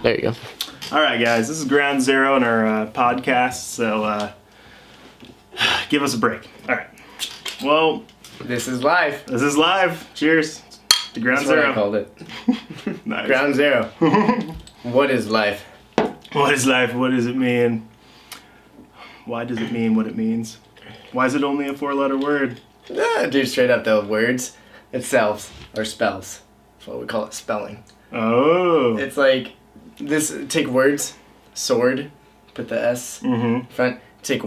There you go. All right, guys, this is Ground Zero in our podcast, so give us a break. All right. Well, This is live. this is live. Cheers to Ground That's what Zero. I called it. Nice. Ground Zero. What is life? What is life? What does it mean? Why does it mean what it means? Why is it only a 4-letter word? Dude, straight up the words itself or spells. That's what we call it, spelling. Oh. It's like this. Take words, sword, put the S front. Take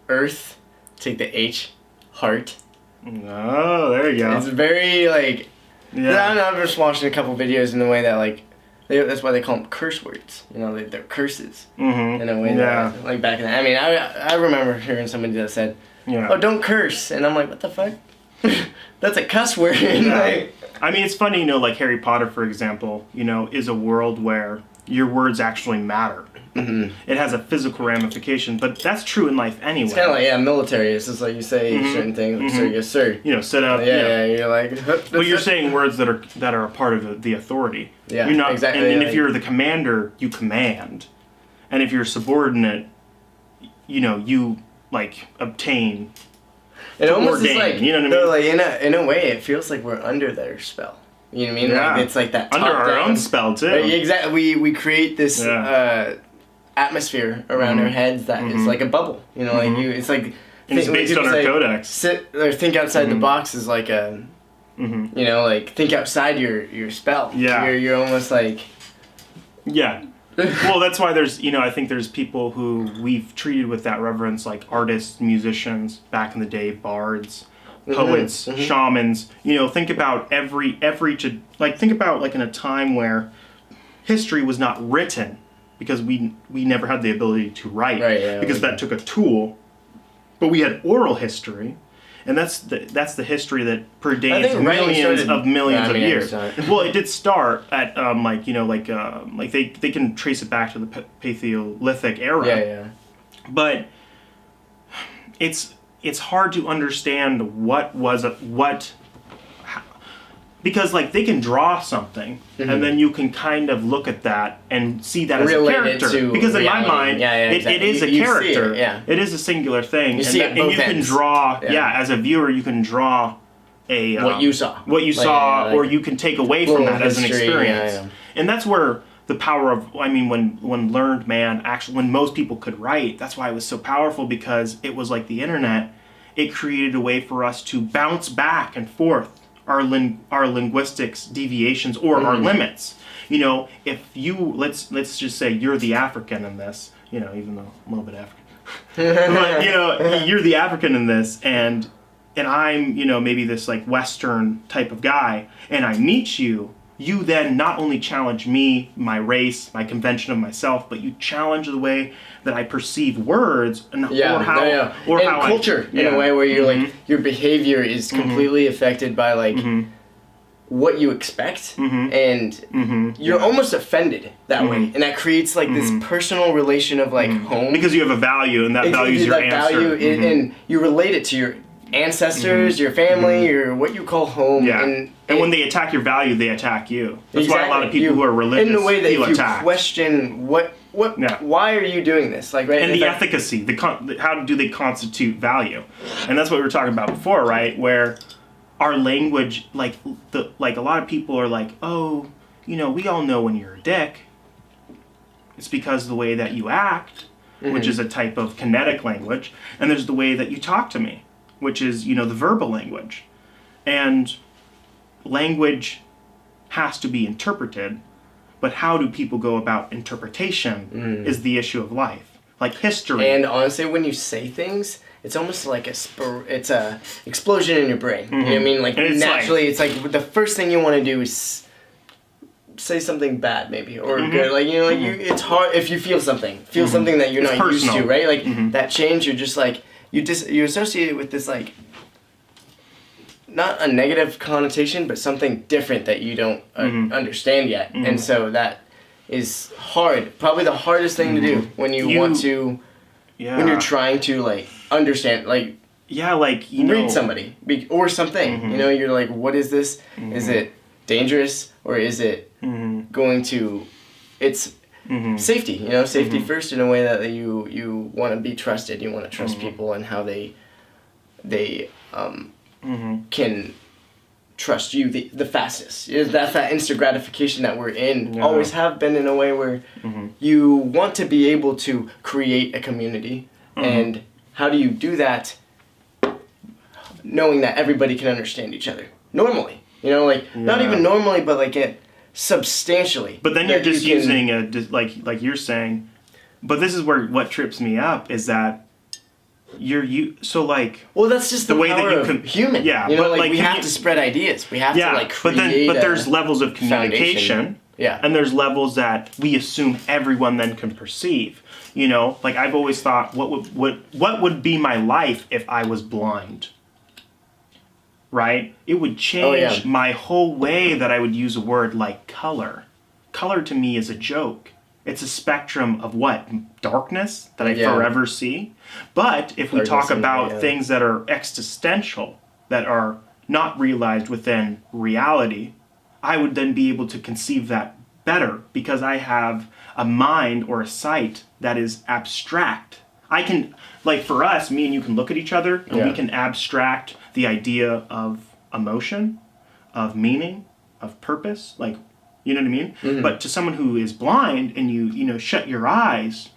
earth, take the H, heart. Oh, there you go. It's very like. Yeah. I don't know. I've just watching a couple videos in the way that like. That's why they call them curse words. You know, they're curses. In a way that, like back in the... I mean, I remember hearing somebody that said, "Oh, don't curse," and I'm like, "What the fuck? That's a cuss word." Like, I mean, it's funny, like Harry Potter, for example, is a world where your words actually matter. It has a physical ramification, but that's true in life anyway. It's kind of like, military. It's just like you say certain things, like, sir, yes, sir. Sit up. Yeah, you're like... But you're saying words that are a part of the authority. Yeah, you're not, exactly. And if you're the commander, you command. And if you're subordinate, you, like, obtain... It almost is like, you know what I mean? Like, in a way, it feels like we're under their spell. You know what I mean? Yeah. Like, it's like that under our own spell, too. Exactly. We create this... atmosphere around our heads that is like a bubble, like you. It's like and it's based on our codex. Sit or think outside the box is like a, like think outside your spell. Yeah, you're almost like. Yeah, well, that's why there's I think there's people who we've treated with that reverence, like artists, musicians back in the day, bards, poets, shamans. Think about think about like in a time where history was not written. Because we never had the ability to write, because that took a tool, but we had oral history, and that's the history that predates millions of years. Well, it did start at they can trace it back to the Paleolithic era. Yeah. But it's hard to understand because they can draw something and then you can kind of look at that and see that as a character. Because in my mind, it is a character. It is a singular thing. And you can draw. As a viewer, you can draw what you saw. Or you can take away from that as an experience. And that's where the power of when learned man when most people could write, that's why it was so powerful, because it was like the internet. It created a way for us to bounce back and forth our linguistics deviations or our limits. If you let's just say you're the African in this, even though I'm a little bit African, but you're the African in this, and I'm maybe this like Western type of guy, and I meet you. You then not only challenge me, my race, my convention of myself, but you challenge the way that I perceive words or how culture in a way where you're like your behavior is completely affected by like what you expect, and you're almost offended that way, and that creates like this personal relation of like home, because you have a value, and that value is your answer, and you relate it to your ancestors, your family, your what you call home, and when they attack your value, they attack you. That's why a lot of people who are religious in the way that feel if you attacked. Question why are you doing this, like, right? And the efficacy, how do they constitute value, and that's what we were talking about before, right? Where our language, like a lot of people are like, oh, we all know when you're a dick. It's because of the way that you act, which is a type of kinetic language, and there's the way that you talk to me, which is, the verbal language. And language has to be interpreted, but how do people go about interpretation is the issue of life. Like history. And honestly, when you say things, it's almost like it's a explosion in your brain. You know what I mean? Like, naturally, it's like the first thing you want to do is say something bad, maybe, or good. Like, it's hard if you feel something that you're not used to, right? Like, that change, you're just like, you associate it with this, like, not a negative connotation, but something different that you don't understand yet. And so that is hard. Probably the hardest thing to do when you want to, when you're trying to, like, understand, like, read somebody or something. You're like, what is this? Is it dangerous, or is it going to, it's safety, you know, safety first in a way that you want to be trusted, you want to trust people and how they can trust you the fastest. That's that instant gratification that we're in, always have been in a way where you want to be able to create a community. And how do you do that knowing that everybody can understand each other? Normally. You know, like, not even normally, but like it substantially. But then you're just using like you're saying, but this is where what trips me up is that well, that's just the way power that you human. Yeah, you know, but like we have to spread ideas. We have to like create. But there's levels of communication. Foundation. Yeah. And there's levels that we assume everyone then can perceive. You know, like I've always thought, what would be my life if I was blind? Right? It would change my whole way that I would use a word like color. Color to me is a joke. It's a spectrum of what? Darkness that I forever see. But if we talk about things that are existential, that are not realized within reality, I would then be able to conceive that better because I have a mind or a sight that is abstract. I can, like for us, me and you can look at each other and we can abstract the idea of emotion, of meaning, of purpose, like, you know what I mean? But to someone who is blind and you know, shut your eyes,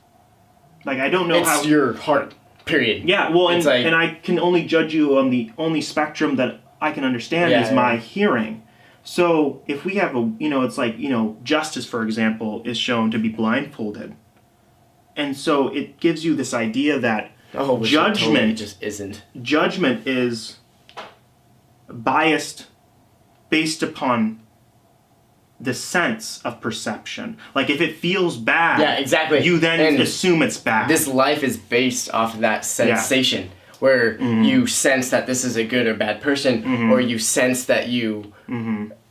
like I don't know how... It's your heart, period. Yeah, well, and I can only judge you on the only spectrum that I can understand is my hearing. So if we have a, you know, it's like, you know, justice, for example, is shown to be blindfolded. And so it gives you this idea that judgment totally just isn't. Judgment is biased based upon the sense of perception. Like if it feels bad, you then assume it's bad. This life is based off of that sensation where you sense that this is a good or bad person, or you sense that you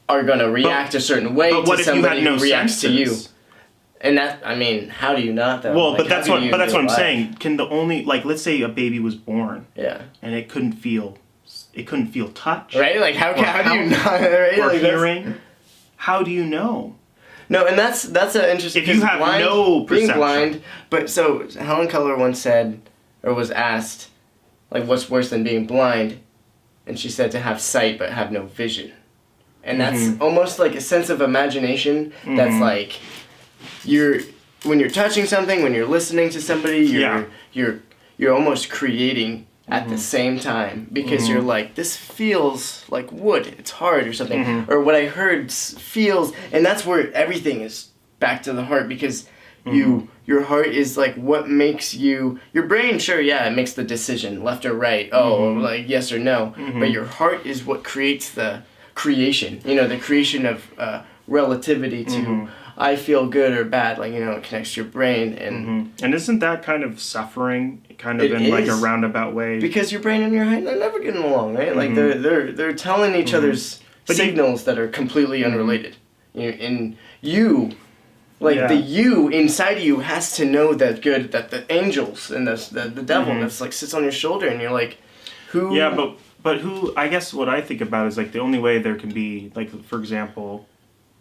are going to react a certain way to somebody who reacts to you. And that, I mean, how do you not though? Well, like, that's what I'm saying. Can the only, like, let's say a baby was born, and it couldn't feel touch, right? Like how do you not, right? Or like hearing? How do you know? No, and that's an interesting. If you have no perception, being blind, but so Helen Keller once said, or was asked, like, what's worse than being blind? And she said to have sight but have no vision, and that's almost like a sense of imagination. That's like when you're touching something, when you're listening to somebody, you're almost creating at the same time because you're like, this feels like wood, it's hard or something, or what I heard feels, and that's where everything is back to the heart because your heart is like what makes you, your brain, sure, it makes the decision, left or right, like yes or no, but your heart is what creates the creation, you know, the creation of relativity to I feel good or bad, like, you know, it connects to your brain. And isn't that kind of suffering, kind of in like a roundabout way? Because your brain and your heart, they're never getting along, right? Like they're telling each other's signals that are completely unrelated. And you, like the you inside of you has to know that good, that the angels and the devil that's like sits on your shoulder and you're like, who? Yeah, but who, I guess what I think about is like the only way there can be, like, for example,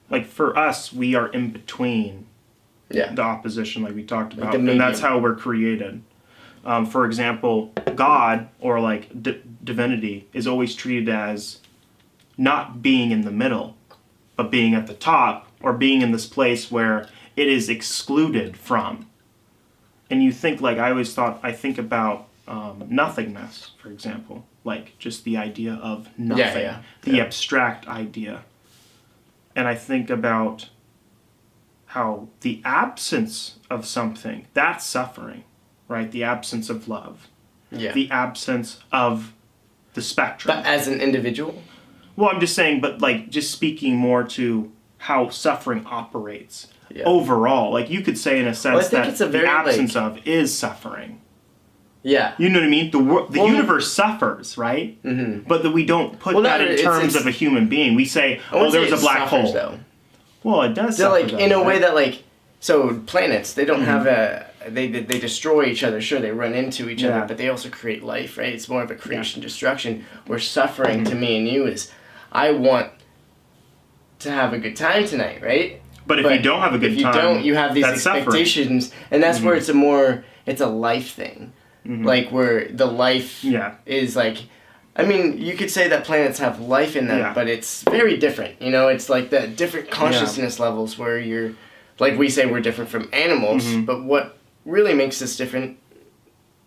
like for us, we are in between the opposition, like we talked about, and that's how we're created. For example, God or like divinity is always treated as not being in the middle, but being at the top or being in this place where it is excluded from. And you think, like I think about nothingness, for example, like just the idea of nothing, the abstract idea. And I think about how the absence of something, that's suffering, right? The absence of love. Yeah. The absence of the spectrum. But as an individual? Well, I'm just saying, but like just speaking more to how suffering operates overall. Like you could say in a sense that the absence of is suffering. Yeah. You know what I mean? The universe suffers, right? But that we don't put that in terms of a human being. We say, there was a black hole. Though. Well, it does suffer. Like, in a way that, like, so planets, they don't have they destroy each other. Sure, they run into each other, but they also create life, right? It's more of a creation destruction. Where suffering to me and you is, I want to have a good time tonight, right? But if you don't have a good time, if you don't, you have these expectations, and that's where it's a life thing, like where the life is like, I mean, you could say that planets have life in them, but it's very different. You know, it's like the different consciousness levels where you're, like we say, we're different from animals, but what really makes us different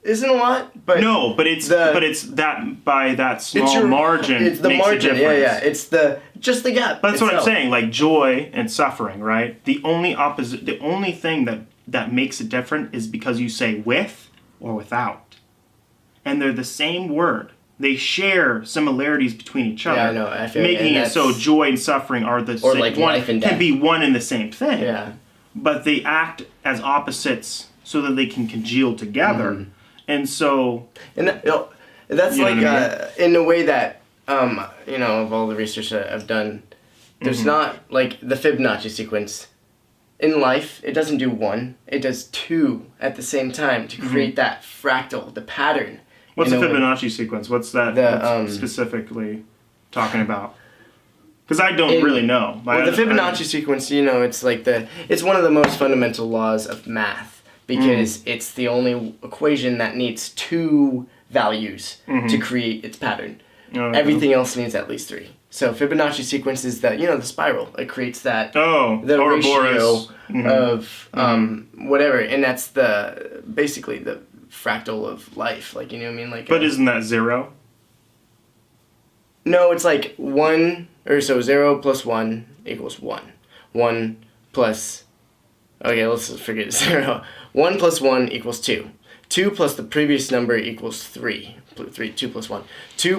isn't a lot, but no, but it's that by that small margin. It's the makes margin, a difference. It's just the gap. But that's what I'm saying, like joy and suffering, right? The only thing that makes it different is because you say with or without, and they're the same word. They share similarities between each other. Yeah, I know. I feel making it so joy and suffering are the or same. Like life and death can be one and the same thing. Yeah, but they act as opposites so that they can congeal together. And so, that's like in a way that of all the research that I've done, there's not like the Fibonacci sequence. In life, it doesn't do one; it does two at the same time to create that fractal, the pattern. What's the Fibonacci sequence? What's that specifically talking about? Because I don't really know. Well, the Fibonacci sequence, it's like it's one of the most fundamental laws of math. Because it's the only equation that needs two values to create its pattern. Everything else needs at least three. So Fibonacci sequence is the spiral. It creates that the ratio of whatever, and that's basically the fractal of life. Like But isn't that 0? No, it's like 1 or so 0 plus 1 equals 1. 1 plus. Okay, let's forget 0. 1 plus 1 equals 2. 2 plus the previous number equals 3. 2 plus 1. 3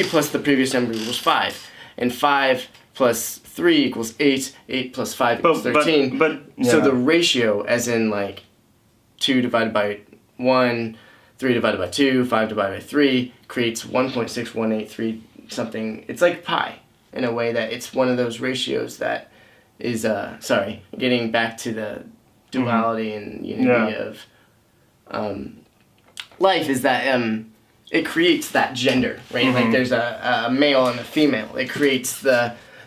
plus the previous number equals 5. And 5 plus 3 equals 8. 8 plus 5 equals 13. So the ratio, as in like 2 divided by 1, 3 divided by 2, 5 divided by 3, creates 1.6183 something. It's like pi in a way that it's one of those ratios that is, getting back to the duality and unity of life, is that it creates that gender, right? Like there's a male and a female. It creates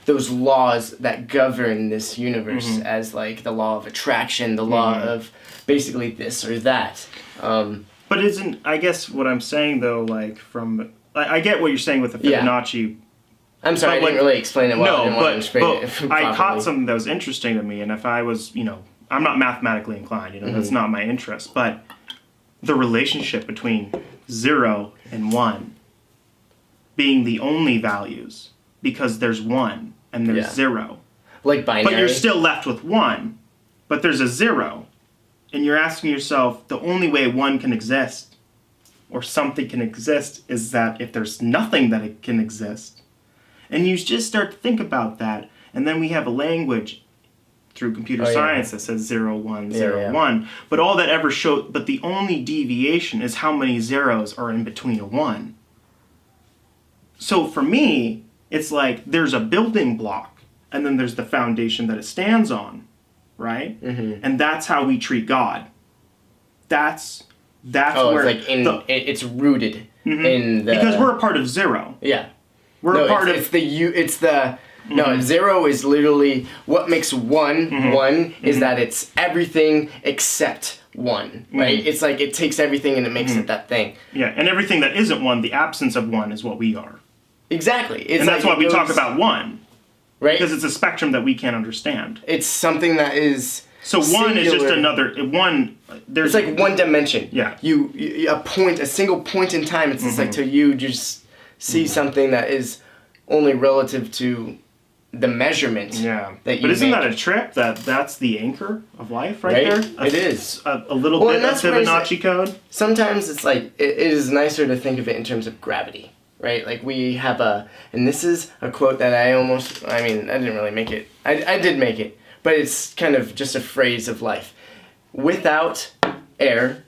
those laws that govern this universe as like the law of attraction, the law of basically this or that. But I guess what I'm saying though, like I get what you're saying with the Fibonacci. I'm sorry, I didn't really explain it well. I caught something that was interesting to me, and if I was, I'm not mathematically inclined, that's not my interest, but the relationship between 0 and 1 being the only values, because there's 1 and there's 0. Like binary. But you're still left with 1, but there's a 0, and you're asking yourself, the only way 1 can exist, or something can exist, is that if there's nothing that it can exist. And you just start to think about that, and then we have a language through computer science that says 0, 1, 0, 1. But all that ever showed, but the only deviation is how many zeros are in between a 1. So for me, it's like there's a building block, and then there's the foundation that it stands on, right? And that's how we treat God. That's where it's like it's rooted in the, because we're a part of 0. Yeah. We're a part of... No, 0 is literally what makes 1 1 is that it's everything except 1, right? It's like it takes everything and it makes it that thing. Yeah, and everything that isn't 1, the absence of 1 is what we are. Exactly. And that's why we talk about 1. Right? Because it's a spectrum that we can't understand. It's something that is So singular. 1 is just another... It's like one dimension. Yeah. A single point in time, it's just like to you just... see something that is only relative to the measurement that you But isn't make. that a trip? That's the anchor of life right there? It is. A little bit of Fibonacci code? Sometimes it's like, it is nicer to think of it in terms of gravity, right? Like we have and this is a quote that I didn't really make it. I did make it, but it's kind of just a phrase of life. Without air,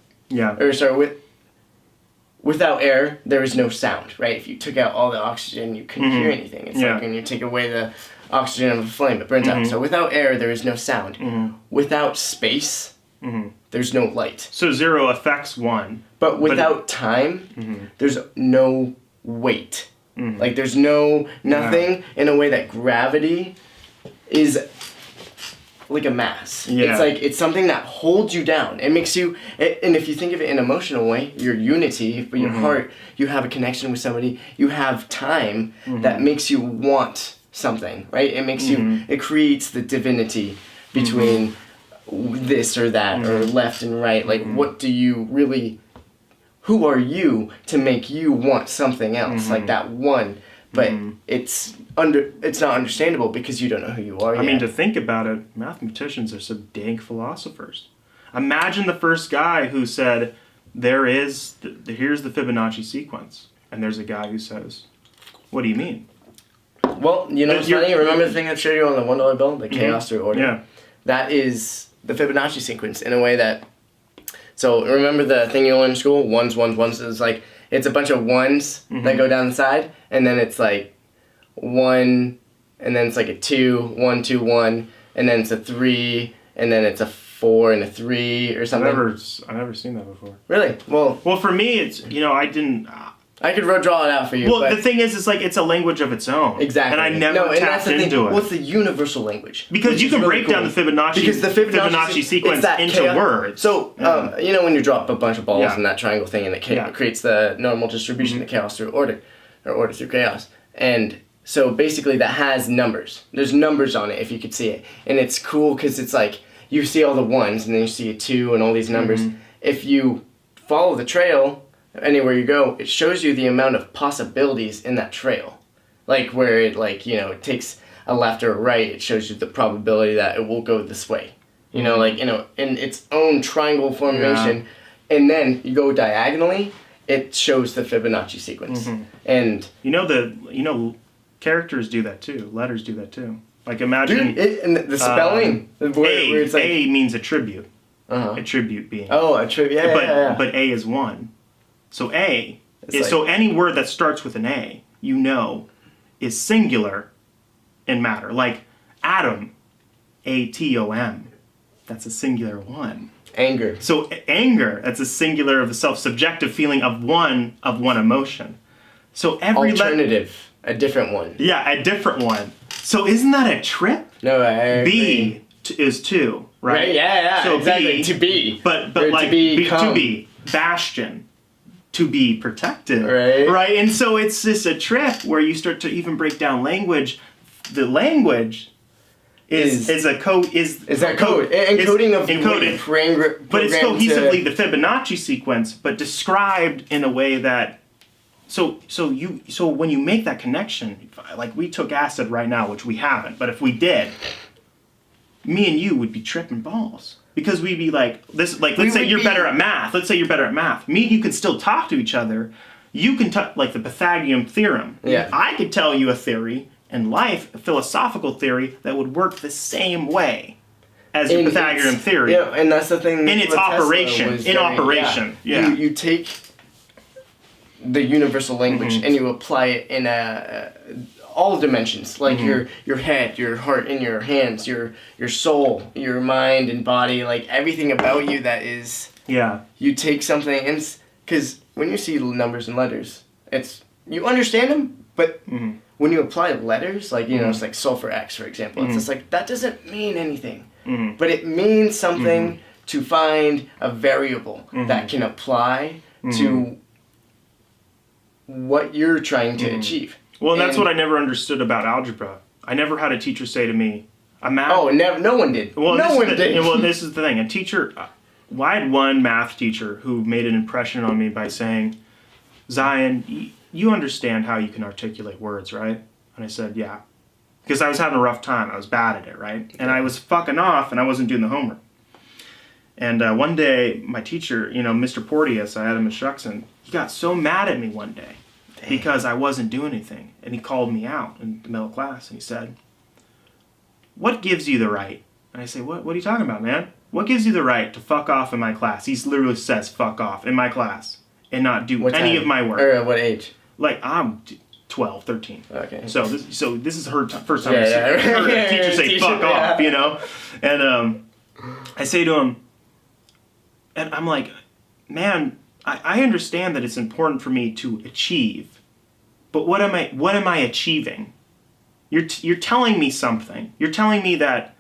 without air, there is no sound, right? If you took out all the oxygen, you couldn't hear anything. It's like when you take away the oxygen of a flame, it burns out. So without air, there is no sound. Without space, there's no light. So 0 affects 1. But without time, there's no weight. Like there's nothing in a way that gravity is like a mass. Yeah. It's like it's something that holds you down. It makes you, and if you think of it in an emotional way, your unity for your heart, you have a connection with somebody, you have time that makes you want something, right? It makes you, it creates the divinity between this or that or left and right. Like what do you really, who are you to make you want something else like that one? But it's not understandable because you don't know who you are yet. I mean, to think about it, mathematicians are some dank philosophers. Imagine the first guy who said, here's the Fibonacci sequence. And there's a guy who says, what do you mean? Well, you know what's funny? Remember the thing I showed you on the $1 bill? The chaos through order? Yeah. That is the Fibonacci sequence in a way that... So remember the thing you learned in school? Ones. It's like... It's a bunch of ones that go down the side, and then it's like 1, and then it's like a 2, 1, 2, 1, and then it's a 3, and then it's a 4 and a 3 or something. I've never seen that before. Really? Well, for me, it's, I could draw it out for you. Well, the thing is, it's like it's a language of its own. Exactly. And I never tapped into it. What's the universal language? Because you can break down the Fibonacci sequence into words. So, you know when you drop a bunch of balls in that triangle thing and it creates the normal distribution, the chaos through order, or order through chaos. And so basically that has numbers. There's numbers on it if you could see it. And it's cool because it's like you see all the ones and then you see a 2 and all these numbers. If you follow the trail... Anywhere you go, it shows you the amount of possibilities in that trail. Like where it it takes a left or a right, it shows you the probability that it will go this way. In its own triangle formation. And then you go diagonally, it shows the Fibonacci sequence. And characters do that too. Letters do that too. Like imagine and the spelling where it's like A means attribute. Attribute being. Oh, attribute. Yeah. But A is 1. So A is so any word that starts with an A, is singular in matter. Like atom, atom, that's a singular one. Anger. So anger, that's a singular of the self-subjective feeling of one emotion. So every alternative, a different one. Yeah, a different one. So isn't that a trip? No, I agree. B is 2, right? Yeah. So exactly. B, to be. But like to be bastion. To be protected, right? And so it's just a trip where you start to even break down language. The language is a code. Is that code? Encoding of encoded, but it's cohesively the Fibonacci sequence, but described in a way that. So when you make that connection, like we took acid right now, which we haven't, but if we did, me and you would be tripping balls. Because we'd be like, let's say you're better at math. Let's say you're better at math. Me and you can still talk to each other. You can like the Pythagorean theorem. Yeah. I could tell you a theory in life, a philosophical theory, that would work the same way as the Pythagorean theory. Yeah, and that's the thing. In its operation. Yeah. You take the universal language and you apply it in all dimensions, like your head, your heart, and your hands, your soul, your mind and body, like everything about you that is. Yeah. You take something, and because when you see numbers and letters, you understand them, but when you apply letters, like it's like sulfur X, for example, it's just like that doesn't mean anything, but it means something to find a variable that can apply to what you're trying to achieve. Well, that's what I never understood about algebra. I never had a teacher say to me, "A math." Oh, no one did. Well, no one did. Well, this is the thing. A teacher. I had one math teacher who made an impression on me by saying, "Zion, you understand how you can articulate words, right?" And I said, "Yeah," because I was having a rough time. I was bad at it, right? And I was fucking off, and I wasn't doing the homework. And one day, my teacher, Mr. Porteous, I had him in Shuckson, he got so mad at me one day. Because I wasn't doing anything. And he called me out in the middle of class and he said, "What gives you the right?" And I say, What are you talking about, man? What gives you the right to fuck off in my class? He literally says fuck off in my class and not do any of my work. Or what age? Like, I'm 12, 13. Okay. So this is her first time I heard a teacher say fuck off, And I say to him, and I'm like, man, I understand that it's important for me to achieve but what am I achieving? You're telling me something. You're telling me that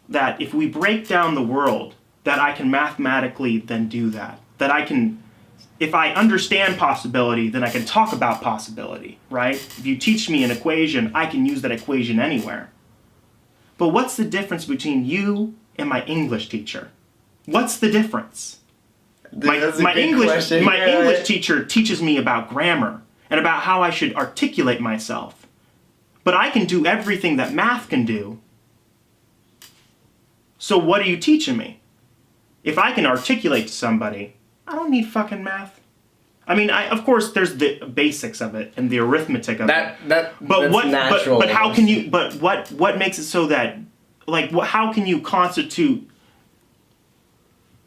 if we break down the world, that I can mathematically then do that. That I can, if I understand possibility, then I can talk about possibility, right? If you teach me an equation, I can use that equation anywhere. But what's the difference between you and my English teacher? What's the difference? My English teacher teaches me about grammar and about how I should articulate myself. But I can do everything that math can do. So what are you teaching me? If I can articulate to somebody, I don't need fucking math. I mean, of course, there's the basics of it and the arithmetic of it. But what? Natural. But how can you? But what makes it so that, like, how can you constitute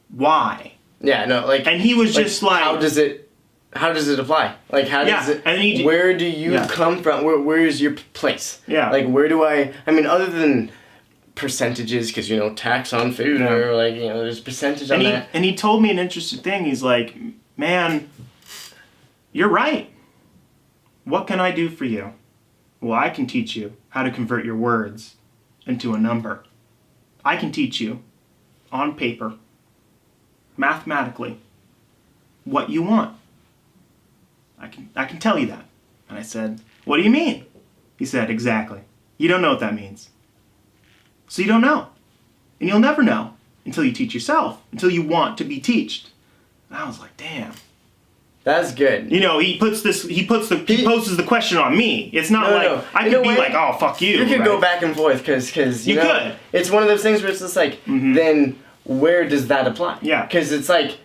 why? Yeah, no, like. And he was just like, how does it apply? Like, how does it? And where do you come from? Where is your place? Yeah. Like, where do I mean, other than percentages, because tax on food or like there's percentage on that. And he told me an interesting thing. He's like, man, you're right. What can I do for you? Well, I can teach you how to convert your words into a number. I can teach you on paper, mathematically, what you want. I can tell you that. And I said, what do you mean? He said, exactly. You don't know what that means. So you don't know. And you'll never know until you teach yourself, until you want to be taught. And I was like, damn. That's good. He poses the question on me. It's not I could be like, oh, fuck you. You could go back and forth because you could. It's one of those things where it's just like, then where does that apply? Yeah. Because it's like,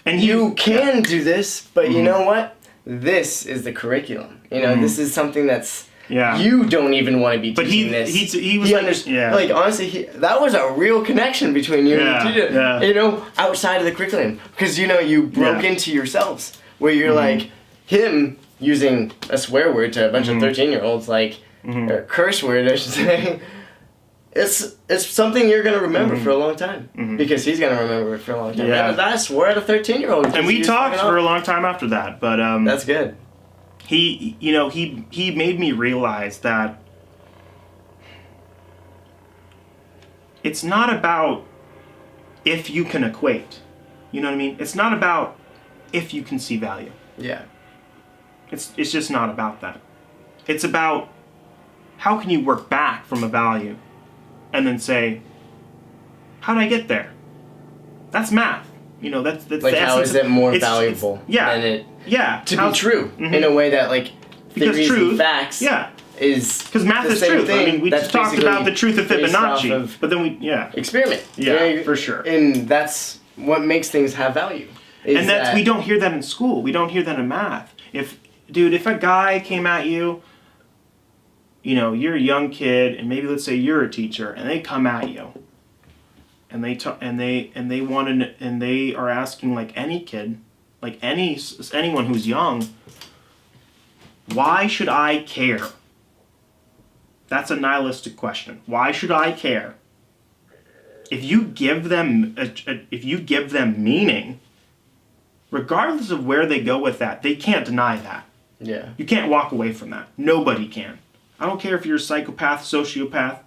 you can do this, but you know what? This is the curriculum. This is something that's you don't even want to be teaching this. He was like honestly, that was a real connection between you and the teacher. Yeah. Outside of the curriculum, because you broke into yourselves. Where you're like, him using a swear word to a bunch of 13-year-olds, like, a curse word, I should say, it's something you're going to remember for a long time. Because he's going to remember it for a long time. Yeah. That swear at a 13-year-old. And we talked for a long time after that. But that's good. He made me realize that it's not about if you can equate. You know what I mean? It's not about if you can see value. Yeah. It's just not about that. It's about how can you work back from a value and then say, how did I get there? That's math. That's like, the how is it more valuable than it to be true in a way that, like, because theories truth, and facts is... Because math is truth. I mean, we just talked about the truth of Fibonacci, but then experiment. Yeah, for sure. And that's what makes things have value. And we don't hear that in school. We don't hear that in math. If a guy came at you, you're a young kid, and maybe let's say you're a teacher, and they come at you, and they are asking, like, any kid, like anyone who's young, why should I care? That's a nihilistic question. Why should I care? If you give them meaning, regardless of where they go with that, they can't deny that. Yeah. You can't walk away from that. Nobody can. I don't care if you're a psychopath, sociopath.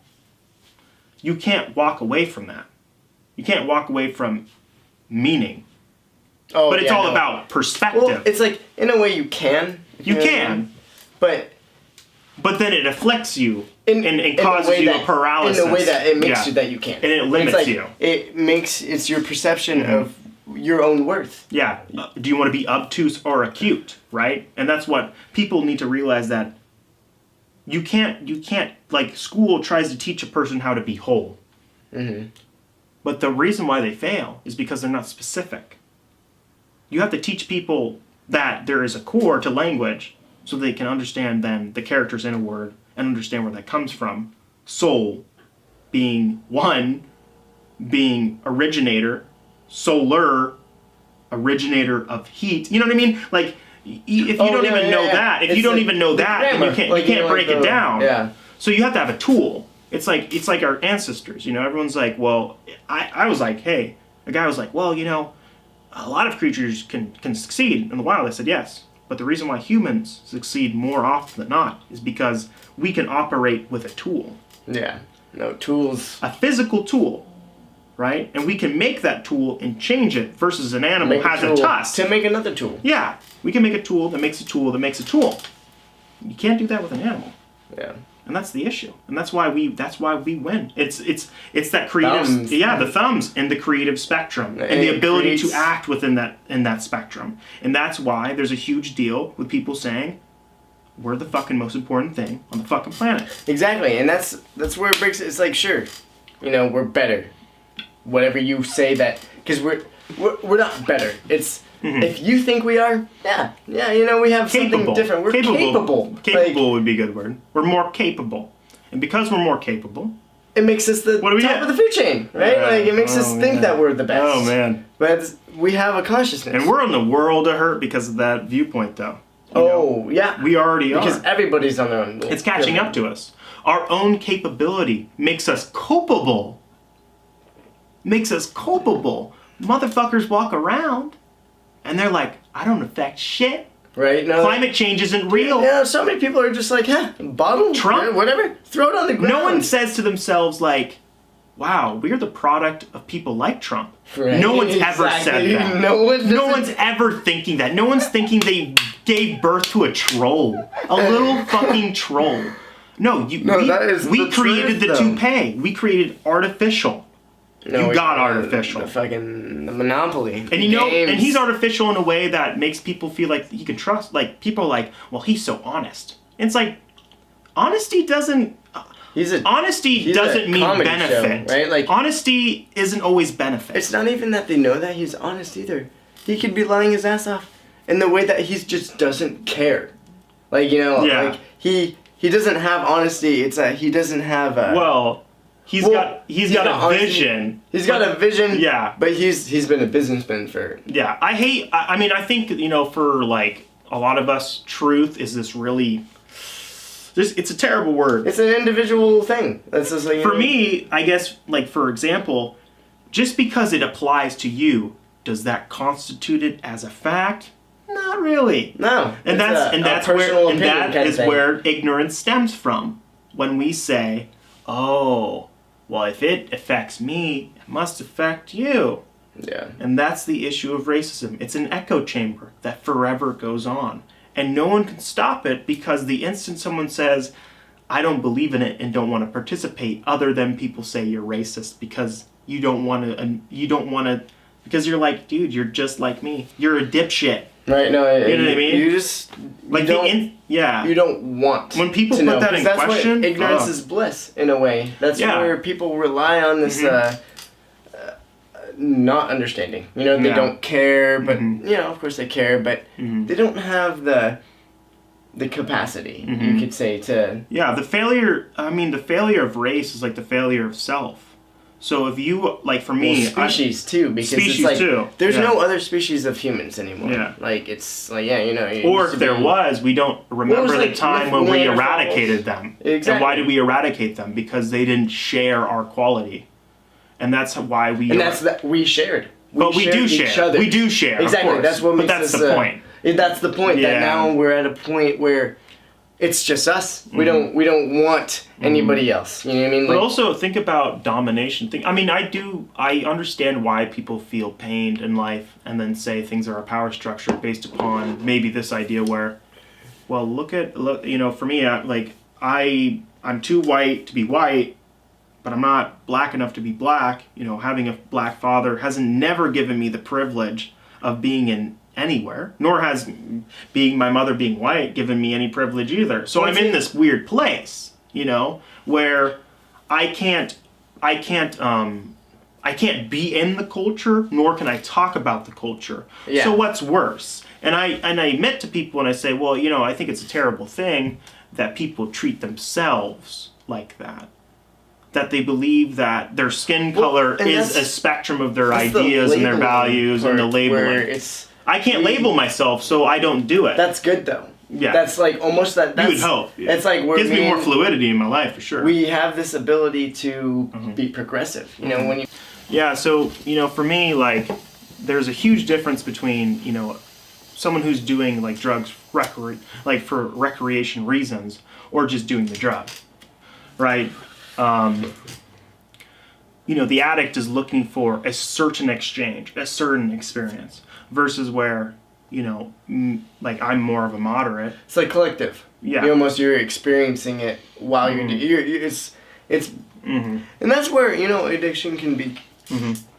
You can't walk away from that. You can't walk away from meaning. Oh, but it's all about perspective. Well, it's like, in a way you can. You can. But then it afflicts you and causes you a paralysis. In the way that it makes you that you can't. And it limits you. It's your perception of your own worth. Yeah. Do you want to be obtuse or acute, right? And that's what people need to realize, that you can't, like, school tries to teach a person how to be whole. But the reason why they fail is because they're not specific. You have to teach people that there is a core to language so they can understand then the characters in a word and understand where that comes from. Soul being one, being originator, solar, originator of heat. You know what I mean? Like, if you don't even know that, then you can't break it down. Yeah. So you have to have a tool. It's like our ancestors. Everyone's like, well, I was like, hey, a guy was like, well, a lot of creatures can succeed in the wild. I said, yes, But the reason why humans succeed more often than not is because we can operate with a tool. Yeah. No, tools. A physical tool, right? And we can make that tool and change it versus an animal has a tusk. To make another tool. Yeah. We can make a tool that makes a tool that makes a tool. You can't do that with an animal. Yeah. And that's the issue. And that's why we win. It's that creative thumbs. Yeah, the thumbs and the creative spectrum and the ability to act within that spectrum. And that's why there's a huge deal with people saying we're the fucking most important thing on the fucking planet. Exactly. And that's where it breaks. It's like, sure, we're better. Whatever you say that, because we're not better. It's if you think we are, we have something different. We're capable. Capable would be a good word. We're more capable, and because we're more capable, it makes us the top of the food chain, right? It makes us think that we're the best. Oh man! But we have a consciousness, and we're in the world of hurt because of that viewpoint, though. Yeah, we already are because everybody's on their own. It's catching up to us. Our own capability makes us culpable. Motherfuckers walk around and they're like, I don't affect shit. Right? No, climate change isn't real. Yeah, so many people are just like, bottle, Trump, whatever, throw it on the ground. No one says to themselves like, wow, we're the product of people like Trump. Right. No one's ever said that. No one's ever thinking that. No one's thinking they gave birth to a troll. A little fucking troll. We created the toupee. We created artificial. No, you got artificial. The monopoly. And and he's artificial in a way that makes people feel like he can trust. Like, people are like, well, he's so honest. And it's like, honesty doesn't mean benefit. Show, right? Like, honesty isn't always benefit. It's not even that they know that he's honest either. He could be lying his ass off in the way that he just doesn't care. Like, like he doesn't have honesty. It's that he doesn't have a... He's got a vision. He's got a vision. Yeah. But he's been a businessman for... Yeah. I think, for like a lot of us, truth is this really... It's a terrible word. It's an individual thing. That's just like... For me, I guess, like, for example, just because it applies to you, does that constitute it as a fact? Not really. No. And that is where ignorance stems from. When we say, oh... well, if it affects me, it must affect you. Yeah. And that's the issue of racism. It's an echo chamber that forever goes on. And no one can stop it because the instant someone says, I don't believe in it and don't want to participate, other than people say you're racist because you don't want to, because you're like, dude, you're just like me. You're a dipshit. Right, no, you know what I mean? You don't want when people put that in question. Ignorance is bliss in a way. That's where people rely on this not understanding. They don't care, but of course they care, but they don't have the capacity. You could say to the failure. I mean, the failure of race is like the failure of self. So if you, like, for me... species, too, because it's like... There's no other species of humans anymore. Yeah. Like, it's like, or if there was, we don't remember the time when we eradicated them. Exactly. And why did we eradicate them? Because they didn't share our quality. And that's why we... And that's that we shared. We do share. We do share, exactly. Of course. That's what makes that's the point. That's the point, that now we're at a point where... it's just us. We don't want anybody else. You know what I mean? But also think about domination. I understand why people feel pained in life and then say things are a power structure based upon maybe this idea where, well, look, for me, I'm too white to be white, but I'm not black enough to be black. Having a black father hasn't never given me the privilege of being in anywhere, nor has my mother being white given me any privilege either. So I'm in this weird place, where I can't be in the culture, nor can I talk about the culture. Yeah. So what's worse? And I admit to people and I say, well, I think it's a terrible thing that people treat themselves like that. That they believe that their skin color is a spectrum of their ideas and their values and the labeling. I can't label myself, so I don't do it. That's good, though. Yeah. That's like almost that. You would hope. Yeah. It's like gives me more fluidity in my life, for sure. We have this ability to be progressive. When you... Yeah, so, for me, like, there's a huge difference between, someone who's doing like drugs like for recreation reasons, or just doing the drug, right? The addict is looking for a certain exchange, a certain experience, versus where, like I'm more of a moderate. It's like collective. Yeah. You're experiencing it while it's and that's where, addiction can be.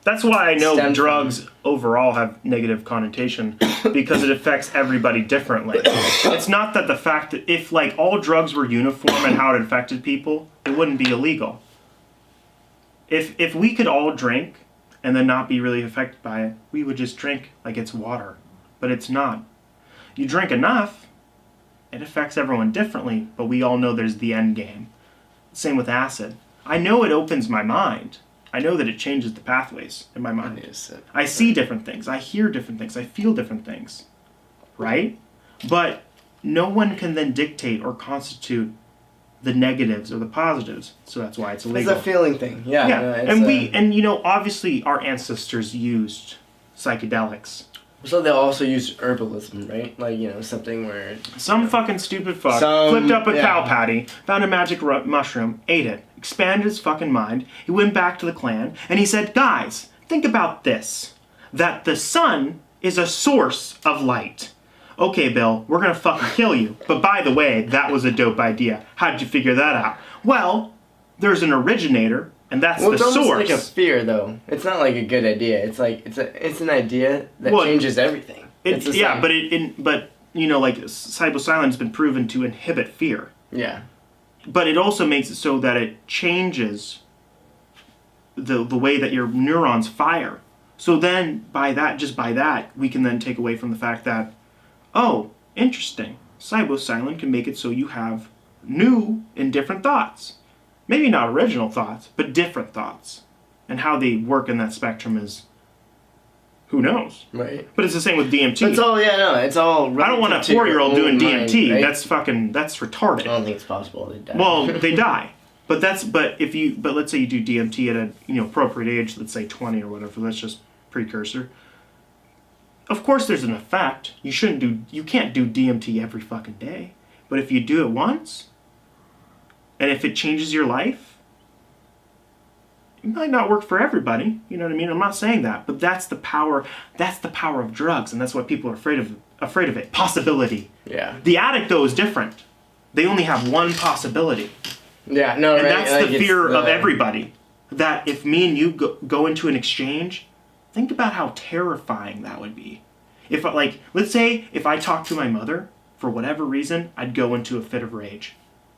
That's why I know drugs overall have negative connotation, because it affects everybody differently. It's not that the fact that if like all drugs were uniform in how it affected people, it wouldn't be illegal. If we could all drink and then not be really affected by it, we would just drink like it's water. But it's not. You drink enough, it affects everyone differently, but we all know there's the end game. Same with acid. I know it opens my mind. I know that it changes the pathways in my mind. I see different things. I hear different things. I feel different things. Right? But no one can then dictate or constitute the negatives or the positives. So that's why it's illegal. It's a feeling thing. Yeah. No, obviously our ancestors used psychedelics. So they also used herbalism, right? Like, something where... Some fucking stupid fuck flipped up a cow patty, found a magic mushroom, ate it, expanded his fucking mind. He went back to the clan, and he said, guys, think about this. That the sun is a source of light. Okay, Bill, we're gonna fucking kill you. But by the way, that was a dope idea. How'd you figure that out? Well, there's an originator, and that's the source. It's almost like a fear, though. It's not like a good idea. It's like it's an idea that changes everything. But psilocybin has been proven to inhibit fear. Yeah. But it also makes it so that it changes the way that your neurons fire. So then, by that, we can then take away from the fact that, oh, interesting. Psilocybin can make it so you have new and different thoughts. Maybe not original thoughts, but different thoughts. And how they work in that spectrum is, who knows? Right. But it's the same with DMT. It's all. I don't want a 4-year-old doing DMT. Right? That's retarded. I don't think it's possible they die. Well, they die. But let's say you do DMT at a appropriate age, let's say 20 or whatever. That's just precursor. Of course, there's an effect. You can't do DMT every fucking day. But if you do it once, and if it changes your life, it might not work for everybody. You know what I mean? I'm not saying that, but that's the power. That's the power of drugs, and that's why people are afraid of it. Possibility. Yeah. The addict though is different. They only have one possibility. Yeah. No. And right? that's the fear of everybody. That if me and you go into an exchange, think about how terrifying that would be. Let's say if I talked to my mother for whatever reason, I'd go into a fit of rage.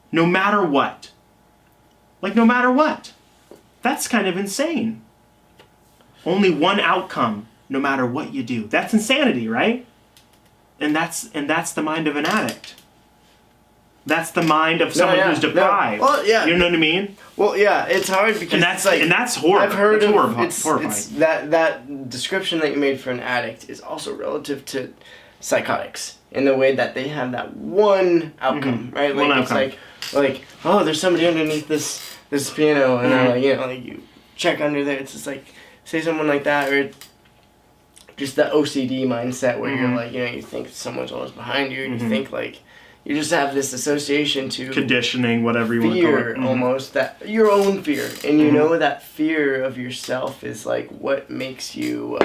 No matter what. No matter what. That's kind of insane. Only one outcome, no matter what you do. That's insanity, right? And that's the mind of an addict. That's the mind of someone who's deprived. Well, yeah. You know what I mean? Well, yeah, it's hard because that's horrible. I've heard horrifying. It's that description that you made for an addict is also relative to psychotics in the way that they have that one outcome, right? One outcome. It's like, oh, there's somebody underneath this piano, and you check under there. It's just like, say someone like that, or just the OCD mindset where you're like, you think someone's always behind you, and you think you just have this association to conditioning, whatever you want to call it. Fear, almost, that your own fear, and you know that fear of yourself is what makes you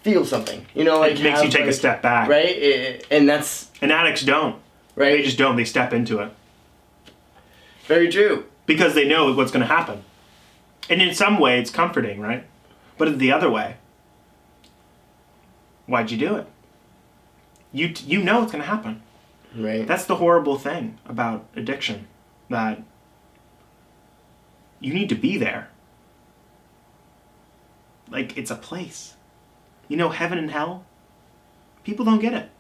feel something. It makes you take a step back, right? And addicts don't. Right? They just don't. They step into it. Very true. Because they know what's going to happen. And in some way, it's comforting, right? But the other way, why'd you do it? You know what's going to happen. Right. That's the horrible thing about addiction. That you need to be there. It's a place. Heaven and hell, people don't get it.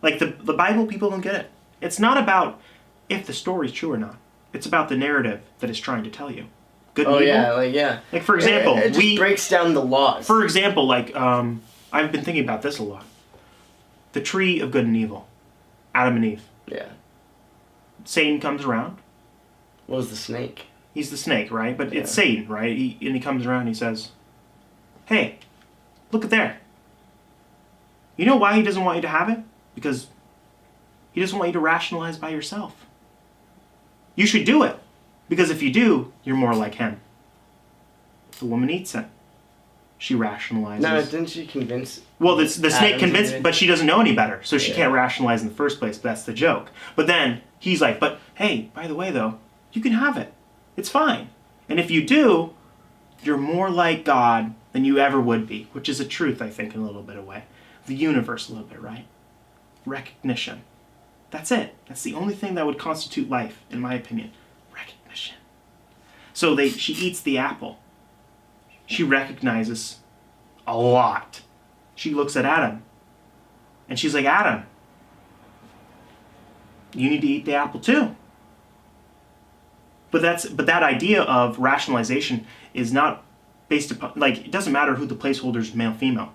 The Bible, people don't get it. It's not about if the story's true or not. It's about the narrative that it's trying to tell you. Good and evil. For example, it just breaks down the laws. For example, I've been thinking about this a lot. The tree of good and evil. Adam and Eve. Yeah. Satan comes around. What was the snake? He's the snake, right? But it's Satan, right? He comes around and he says, hey, look at there. You know why he doesn't want you to have it? Because he doesn't want you to rationalize by yourself. You should do it. Because if you do, you're more like him. The woman eats it. She rationalizes. No, didn't she convince... Well, the snake convinced, but she doesn't know any better, so she can't rationalize in the first place. But that's the joke. But then he's like, but hey, by the way, though, you can have it. It's fine. And if you do, you're more like God than you ever would be, which is a truth, I think, in a little bit of way. The universe a little bit, right? Recognition. That's it. That's the only thing that would constitute life, in my opinion. Recognition. So she eats the apple. She recognizes a lot. She looks at Adam. And she's like, Adam, you need to eat the apple too. But that idea of rationalization is not based upon, like, it doesn't matter who the placeholder is, male, female.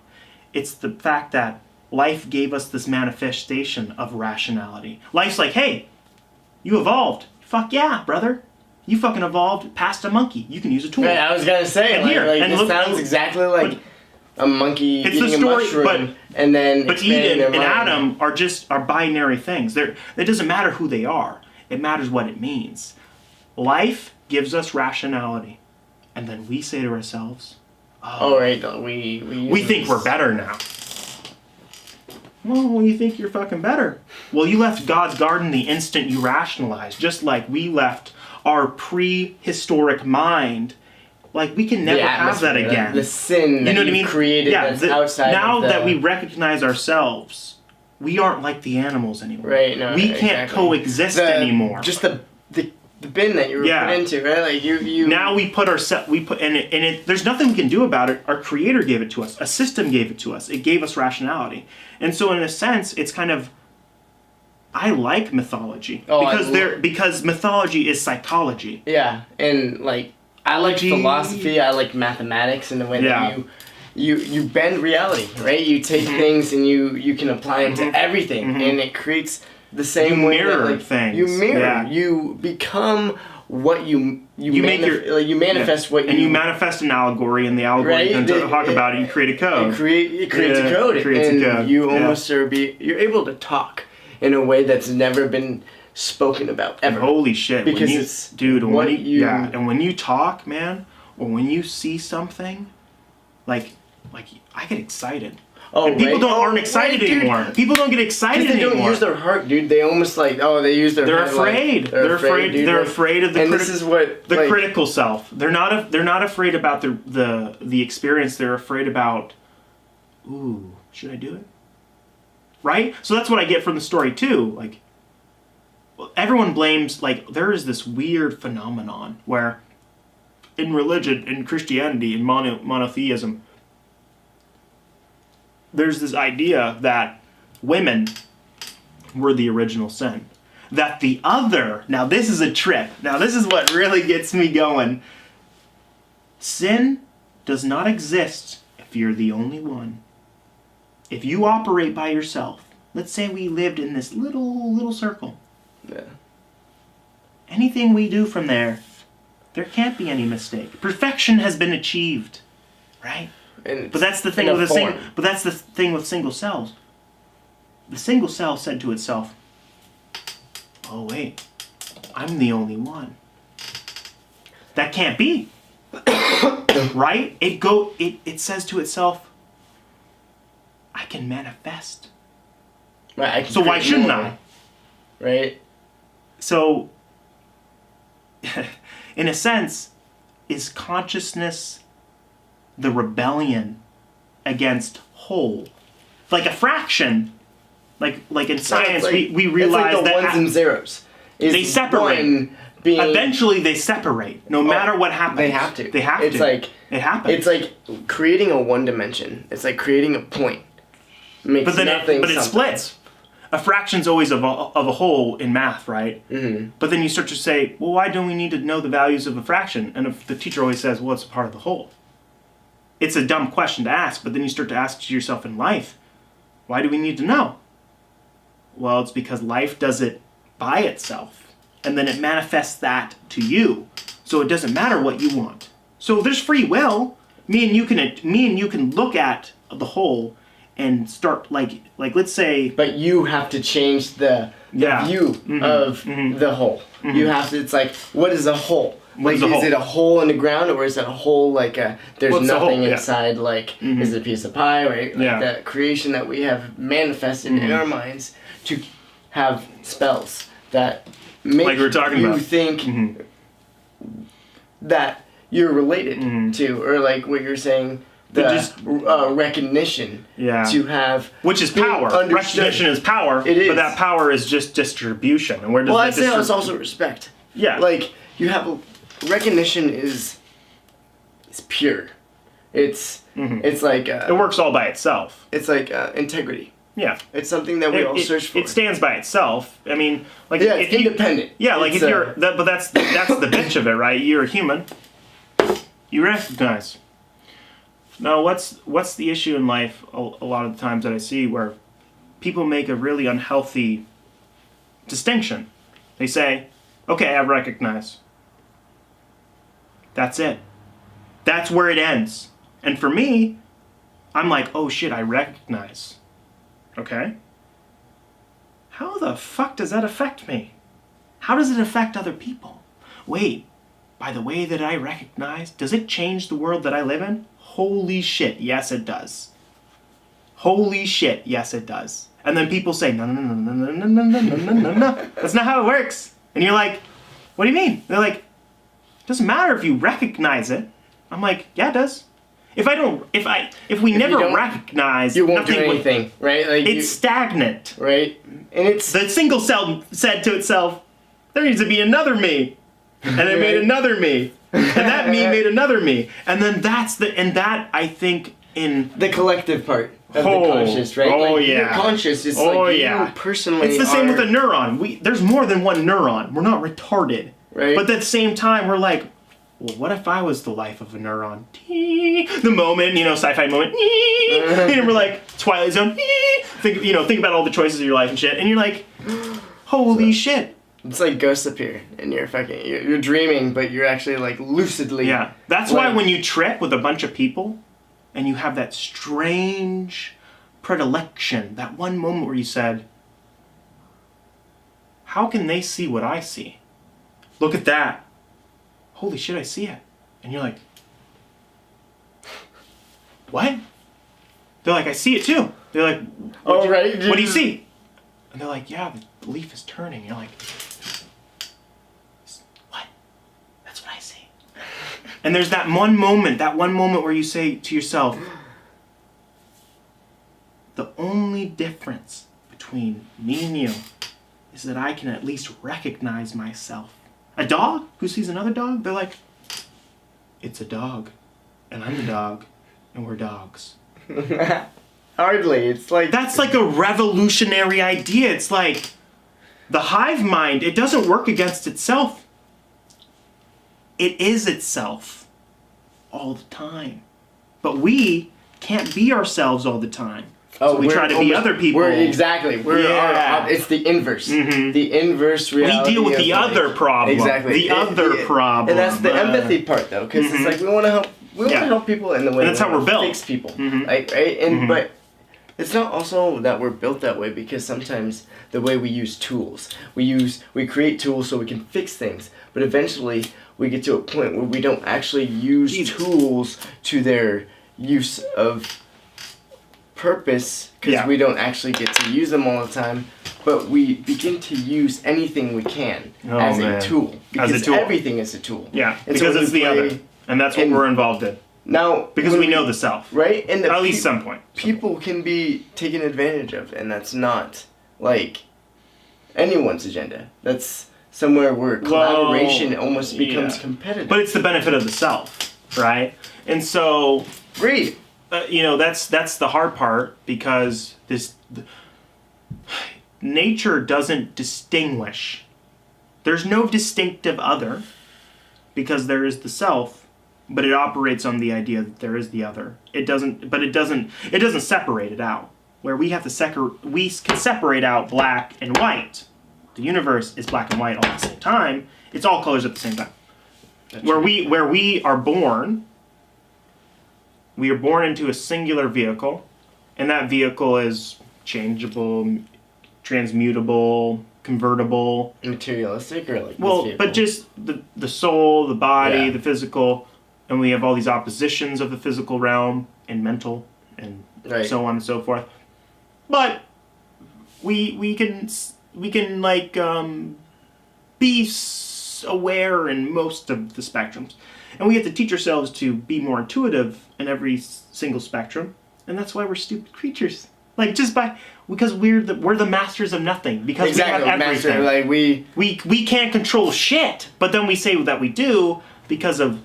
It's the fact that life gave us this manifestation of rationality. Life's like, hey, you evolved. Fuck yeah, brother. You fucking evolved past a monkey. You can use a tool. Right, I was gonna say, and this sounds exactly like a monkey eating a mushroom, and then but Eden and Adam are binary things. It doesn't matter who they are. It matters what it means. Life gives us rationality, and then we say to ourselves, we think we're better now. Well, you think you're fucking better. Well, you left God's garden the instant you rationalized, just like we left our prehistoric mind. Like, we can never have that again. The sin that you created that's outside now of the... that we recognize ourselves, we aren't like the animals anymore. Right, no, we can't coexist anymore. Just the bin that you were put into, right? Like you. Now there's nothing we can do about it. Our Creator gave it to us. A system gave it to us. It gave us rationality. And so in a sense, it's kind of, I like mythology because mythology is psychology. Yeah, and like I like philosophy. I like mathematics in the way that you bend reality, right? You take things and you can apply them to everything, and it creates the same way that things. You mirror. Yeah. You become what you manifest what you... And you manifest an allegory, and the allegory can talk about it, you create a code. It creates a code. You almost you're able to talk in a way that's never been spoken about ever. And holy shit. Because when you talk, man, or when you see something, like I get excited. Oh, and people aren't excited anymore. People don't get excited anymore. They don't use their heart, dude. They almost they use their They're head. Afraid. They're afraid. Dude. They're afraid of the critical self. They're not afraid about the experience. They're afraid about, ooh, should I do it? Right? So that's what I get from the story too. Like, everyone blames, there is this weird phenomenon where in religion, in Christianity, in monotheism, there's this idea that women were the original sin. That the other, now this is a trip. Now this is what really gets me going. Sin does not exist if you're the only one. If you operate by yourself, let's say we lived in this little circle. Yeah. Anything we do from there can't be any mistake. Perfection has been achieved, right? But that's the thing with single cells. The single cell said to itself, "Oh wait, I'm the only one. That can't be." Right? It says to itself, "I can manifest. Right, so why shouldn't I?" Right? So in a sense, is consciousness the rebellion against whole? Like a fraction, like in science, we realize it's like the ones and zeros. They separate. Eventually they separate, no matter what happens. They have to. It happens. It's like creating a one dimension. It's like creating a point. But it splits. A fraction's always of a whole in math, right? Mm-hmm. But then you start to say, well, why don't we need to know the values of a fraction? And if the teacher always says, well, it's a part of the whole. It's a dumb question to ask, but then you start to ask to yourself in life, why do we need to know? Well, it's because life does it by itself, and then it manifests that to you. So it doesn't matter what you want. So there's free will. Me and you can look at the whole and start like let's say. But you have to change the view of the whole. You have to. It's like, what is a whole? Like, is it a hole in the ground, or is it a hole like there's nothing inside? Like, is it a piece of pie, right? Like that creation that we have manifested in our minds to have spells that make like we were talking you about. think that you're related to, or like what you're saying. The recognition to have, which is power. Recognition is power, but that power is just distribution. And where does I'd say it's also respect. Yeah, like you have recognition is pure. It's like it works all by itself. It's like integrity. Yeah, it's something that we all search for. It stands by itself. I mean, like it's independent. Like if you're, but that's the bitch of it, right? You're a human. You recognize. Now, what's the issue in life a lot of the times that I see where people make a really unhealthy distinction? They say, okay, I recognize. That's it. That's where it ends. And for me, I'm like, oh shit, I recognize. Okay? How the fuck does that affect me? How does it affect other people? Wait, by the way that I recognize, does it change the world that I live in? Holy shit, yes it does. Holy shit, yes it does. And then people say, no. That's not how it works. And you're like, what do you mean? They're like, it doesn't matter if you recognize it. I'm like, yeah, it does. If we never recognize, you won't do anything, right? Like it's stagnant, right? And it's the single cell said to itself, there needs to be another me, and it made another me. And that me made another me. And then that I think in the collective part of the conscious, right? Oh, like, yeah. Your conscious is you personally. It's the same with a neuron. There's more than one neuron. We're not retarded. Right. But at the same time, we're like, well, what if I was the life of a neuron? The moment, sci-fi moment. And we're like, Twilight Zone. Think about all the choices of your life and shit. And you're like, holy shit. It's like ghosts appear, and you're dreaming, but you're actually like lucidly. Yeah, that's why when you trip with a bunch of people, and you have that strange predilection, that one moment where you said, "How can they see what I see? Look at that! Holy shit, I see it!" And you're like, "What?" They're like, "I see it too." They're like, "Oh right, what do you see?" And they're like, "Yeah, the leaf is turning." And you're like, and there's that one moment where you say to yourself, the only difference between me and you is that I can at least recognize myself. A dog who sees another dog, they're like, it's a dog, and I'm the dog, and we're dogs. Hardly, it's like... That's like a revolutionary idea. It's like, the hive mind, it doesn't work against itself. It is itself all the time. But we can't be ourselves all the time. So we try to be other people. It's the inverse. Mm-hmm. The inverse reality. We deal with the other problem. Exactly. The other problem. And that's the empathy part, though, because it's like we want to help. We want to help people in the way. And that's how we're built. Fix people, right? And but it's not also that we're built that way, because sometimes the way we use tools, we create tools so we can fix things, but eventually we get to a point where we don't actually use tools to their use of purpose, because we don't actually get to use them all the time, but we begin to use anything we can as a tool, because everything is a tool. Yeah, and because it's the other, and that's what we're involved in. Now, because we know the self, right? And at least some point, people can be taken advantage of, and that's not like anyone's agenda. That's somewhere where collaboration almost becomes competitive. But it's the benefit of the self, right? And so, great. That's the hard part, because nature doesn't distinguish. There's no distinctive other, because there is the self. But it operates on the idea that there is the other. It doesn't separate it out. Where we have to we can separate out black and white. The universe is black and white all at the same time. It's all colors at the same time. Where we are born into a singular vehicle, And that vehicle is changeable, transmutable, convertible. Materialistic or like well, but just the soul, the body, the physical, and we have all these oppositions of the physical realm and mental and so on and so forth. But we can like be aware in most of the spectrums, and we have to teach ourselves to be more intuitive in every single spectrum, and that's why we're stupid creatures. Like because we're the masters of nothing, because we have everything. Like we can't control shit, but then we say that we do because of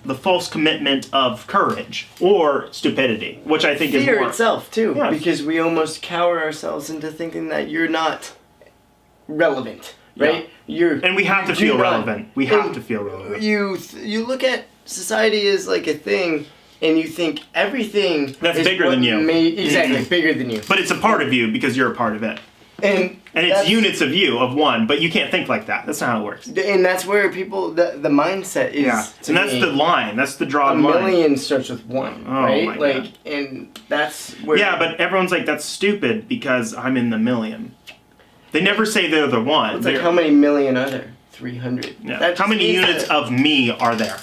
the false commitment of courage or stupidity, which I think is fear more itself too, yes. because we almost cower ourselves into thinking that you're not relevant, right? And we have to feel relevant. We have to feel relevant. You look at society as like a thing, and you think everything that's bigger than you. Exactly, bigger than you. But it's a part of you because you're a part of it. And it's units of you, of one, but you can't think like that. That's not how it works. And that's where people, the mindset is. Yeah, and that's the line. That's the drawn line. A million starts with one, right? My like, God. And that's where. Yeah, but everyone's like, that's stupid because I'm in the million. They never say they're the one. It's like, how many million are there? 300. Yeah. How many units of me are there?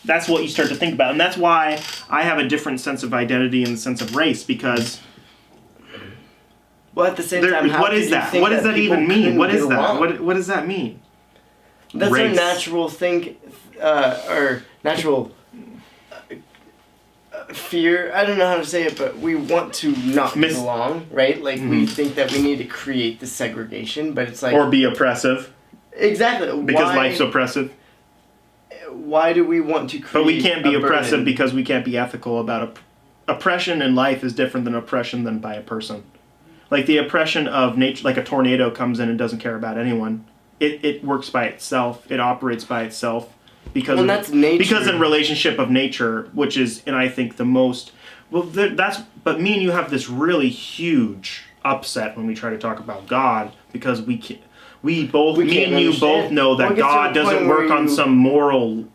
That's what you start to think about, and that's why I have a different sense of identity and sense of race, because. Well, at the same time, what is that? What does that even mean? What is that? What does that mean? That's our natural or natural fear. I don't know how to say it, but we want to not belong, right? Like we think that we need to create this segregation, but it's like or be oppressive. Exactly. Because life's oppressive. Why do we want to create? But we can't be oppressive because we can't be ethical about oppression in life is different than oppression than by a person. Like the oppression of nature, like a tornado comes in and doesn't care about anyone. It works by itself. It operates by itself because that's nature. Because in relationship of nature, which is, and I think the most But me and you have this really huge upset when we try to talk about God, because me and you both know that God doesn't work on some moral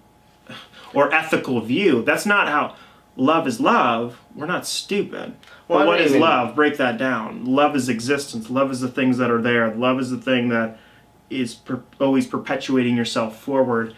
or ethical view. That's not how love is love. We're not stupid. Well, but what is love? Break that down. Love is existence. Love is the things that are there. Love is the thing that is always perpetuating yourself forward.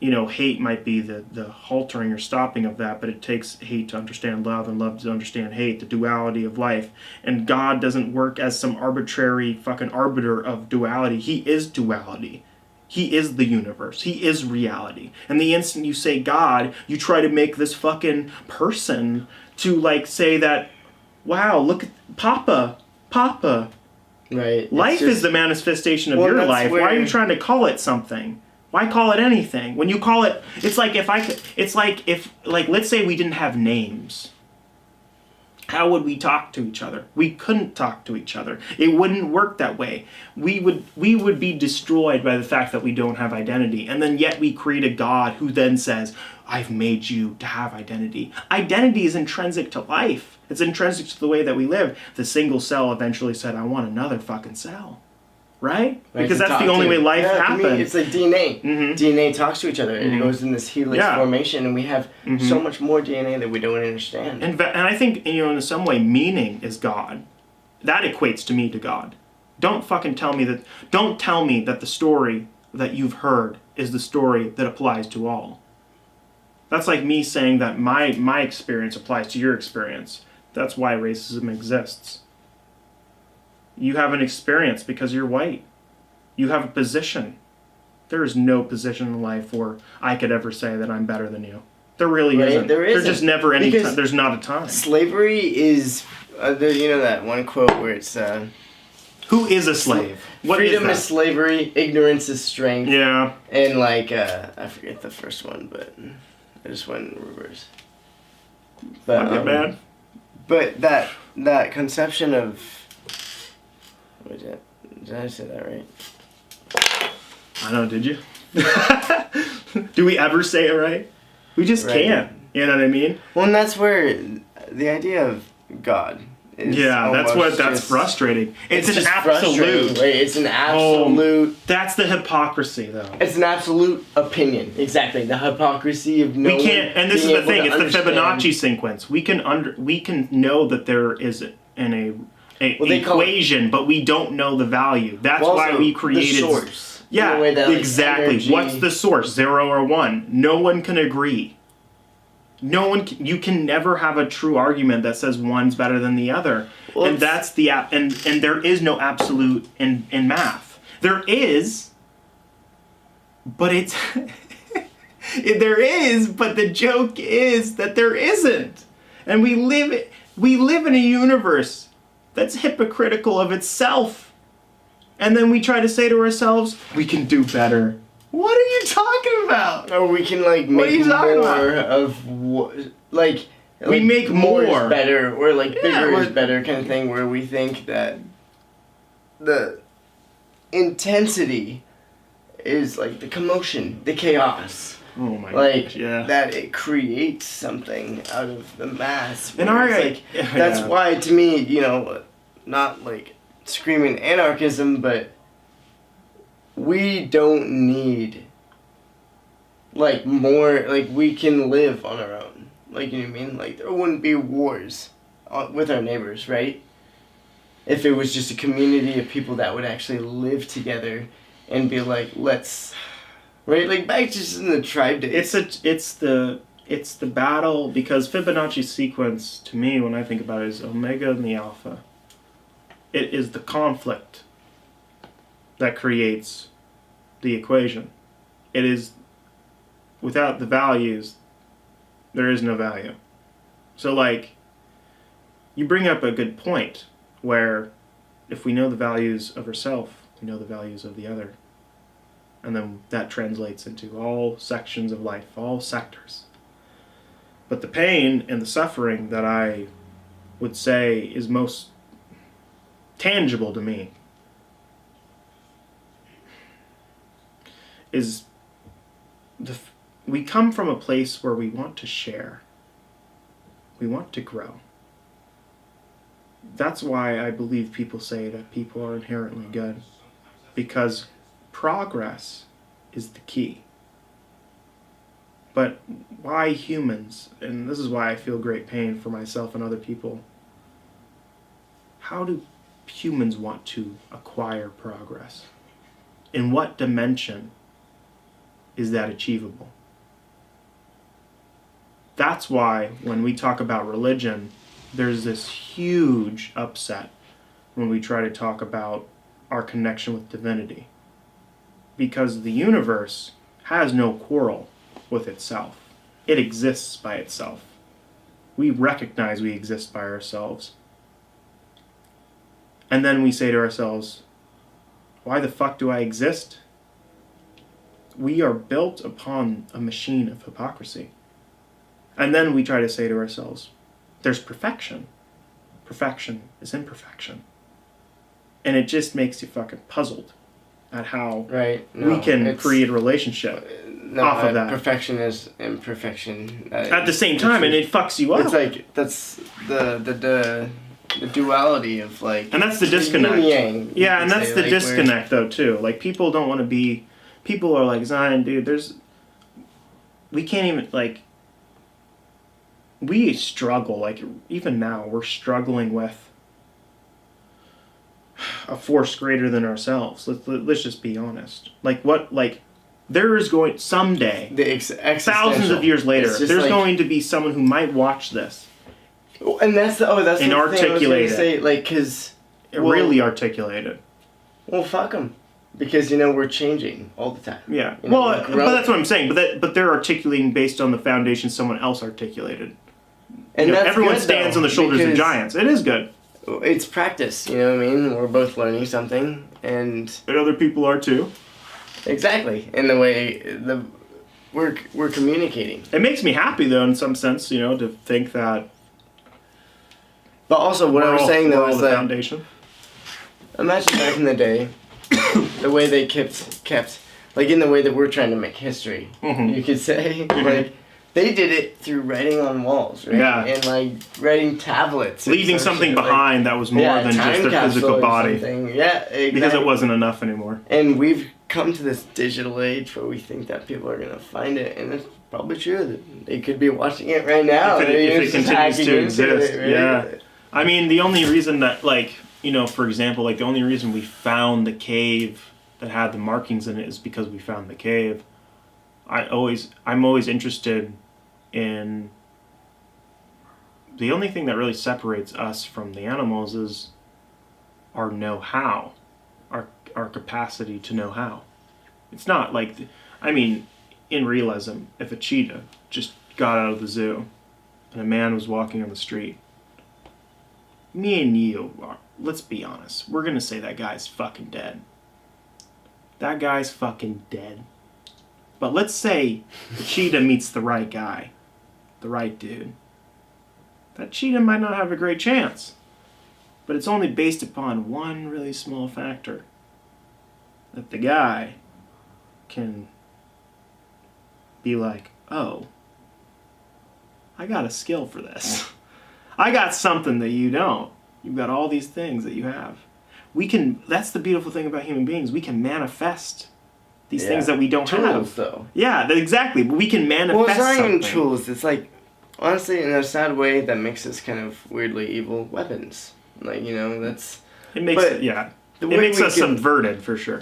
You know, hate might be the haltering or stopping of that, but it takes hate to understand love and love to understand hate, the duality of life. And God doesn't work as some arbitrary fucking arbiter of duality. He is duality. He is the universe. He is reality. And the instant you say God, you try to make this fucking person to like say that, wow, look at Papa. Right. Life is the manifestation of your life. Why are you trying to call it something? Why call it anything? When you call it, it's like let's say we didn't have names. How would we talk to each other? We couldn't talk to each other. It wouldn't work that way. We would be destroyed by the fact that we don't have identity. And then yet we create a God who then says, I've made you to have identity. Identity is intrinsic to life. It's intrinsic to the way that we live. The single cell eventually said, I want another fucking cell. Right? Because that's the only way life happens. To me, it's like DNA. Mm-hmm. DNA talks to each other. Mm-hmm. It goes in this helix formation, and we have so much more DNA that we don't understand. And I think, in some way, meaning is God. That equates to me to God. Don't tell me that the story that you've heard is the story that applies to all. That's like me saying that my experience applies to your experience. That's why racism exists. You have an experience because you're white. You have a position. There is no position in life where I could ever say that I'm better than you. There really isn't. There's just never any time. There's not a time. Slavery is, that one quote where it's... Who is a slave? Freedom is slavery, ignorance is strength. Yeah. And I forget the first one, but I just went in reverse. But, bad. But that conception of... Did I say that right? I don't know, did you? Do we ever say it right? We just can't. You know what I mean? Well, and that's where the idea of God That's frustrating. It's an absolute. Right? It's an absolute. That's the hypocrisy, though. It's an absolute opinion. Exactly, the hypocrisy of no. We can't, and this is the thing. It's the Fibonacci sequence. We can know that there is an equation, but we don't know the value. That's why we created. The source. Yeah, exactly. Energy. What's the source? 0 or 1? No one can agree. You can never have a true argument that says one's better than the other. Well, and that's and there is no absolute in math. There is, but it's there is, but the joke is that there isn't. And we live in a universe that's hypocritical of itself. And then we try to say to ourselves, we can do better. What are you talking about? Or we can make more of we make more is better, or bigger is better kind of thing, where we think that the intensity is the commotion, the chaos. Oh my gosh, that it creates something out of the mass. And that's why, to me, not screaming anarchism, but we don't need more, we can live on our own. You know what I mean? There wouldn't be wars with our neighbors, right? If it was just a community of people that would actually live together and be let's, right? Back just in the tribe days. It's the battle, because Fibonacci sequence, to me, when I think about it, is omega and the alpha. It is the conflict that creates the equation. It is, without the values, there is no value. So you bring up a good point, where if we know the values of ourselves, we know the values of the other. And then that translates into all sections of life, all sectors. But the pain and the suffering that I would say is most tangible to me is we come from a place where we want to share. We want to grow. That's why I believe people say that people are inherently good, because progress is the key. But why humans, and this is why I feel great pain for myself and other people, how do humans want to acquire progress? In what dimension is that achievable? That's why when we talk about religion, there's this huge upset when we try to talk about our connection with divinity. Because the universe has no quarrel with itself. It exists by itself. We recognize we exist by ourselves. And then we say to ourselves, why the fuck do I exist? We are built upon a machine of hypocrisy. And then we try to say to ourselves, there's perfection. Perfection is imperfection. And it just makes you fucking puzzled at how we can create a relationship off of that. Perfection is imperfection. At the same time, and it fucks you up. It's that's the duality of and that's the disconnect. Yang, yeah, and that's the disconnect though too. People don't want to be. People are like, Zion, dude. We can't even we struggle. Even now, we're struggling with a force greater than ourselves. Let's just be honest. There is going someday, thousands of years later, there's going to be someone who might watch this. And that's the thing I was going to say, because really articulate it. Well, fuck them, because we're changing all the time. Yeah. But that's what I'm saying. But they're articulating based on the foundation someone else articulated. And everyone stands on the shoulders of giants. It is good. It's practice. You know what I mean? We're both learning something, and other people are too. Exactly. In the way we're communicating. It makes me happy though, in some sense, to think that. But also, what I was saying though is that foundation. Imagine back in the day, the way they kept, in the way that we're trying to make history. Mm-hmm. You could say, they did it through writing on walls, right? Yeah. And like writing tablets. Leaving something behind that was more than just their physical body. Yeah, exactly. Because it wasn't enough anymore. And we've come to this digital age where we think that people are going to find it, and it's probably true that they could be watching it right now. If it continues to exist, right? yeah. I mean, the only reason that, like, you know, for example, like the only reason we found the cave that had the markings in it is because we found the cave. I'm always interested in the only thing that really separates us from the animals is our know-how, our capacity to know how. It's not like, I mean, in realism, if a cheetah just got out of the zoo and a man was walking on the street, me and you, let's be honest, we're gonna say that guy's fucking dead. That guy's fucking dead. But let's say the cheetah meets the right guy, the right dude. That cheetah might not have a great chance. But it's only based upon one really small factor. That the guy can be like, oh, I got a skill for this. I got something that you don't. You've got all these things that you have. That's the beautiful thing about human beings. We can manifest these things that we don't have. Tools, though. Yeah, exactly. We can manifest well, it's not even something. tools. It's like, honestly, in a sad way, that makes us kind of weirdly evil weapons. Like, you know, that's... It makes us subverted, for sure.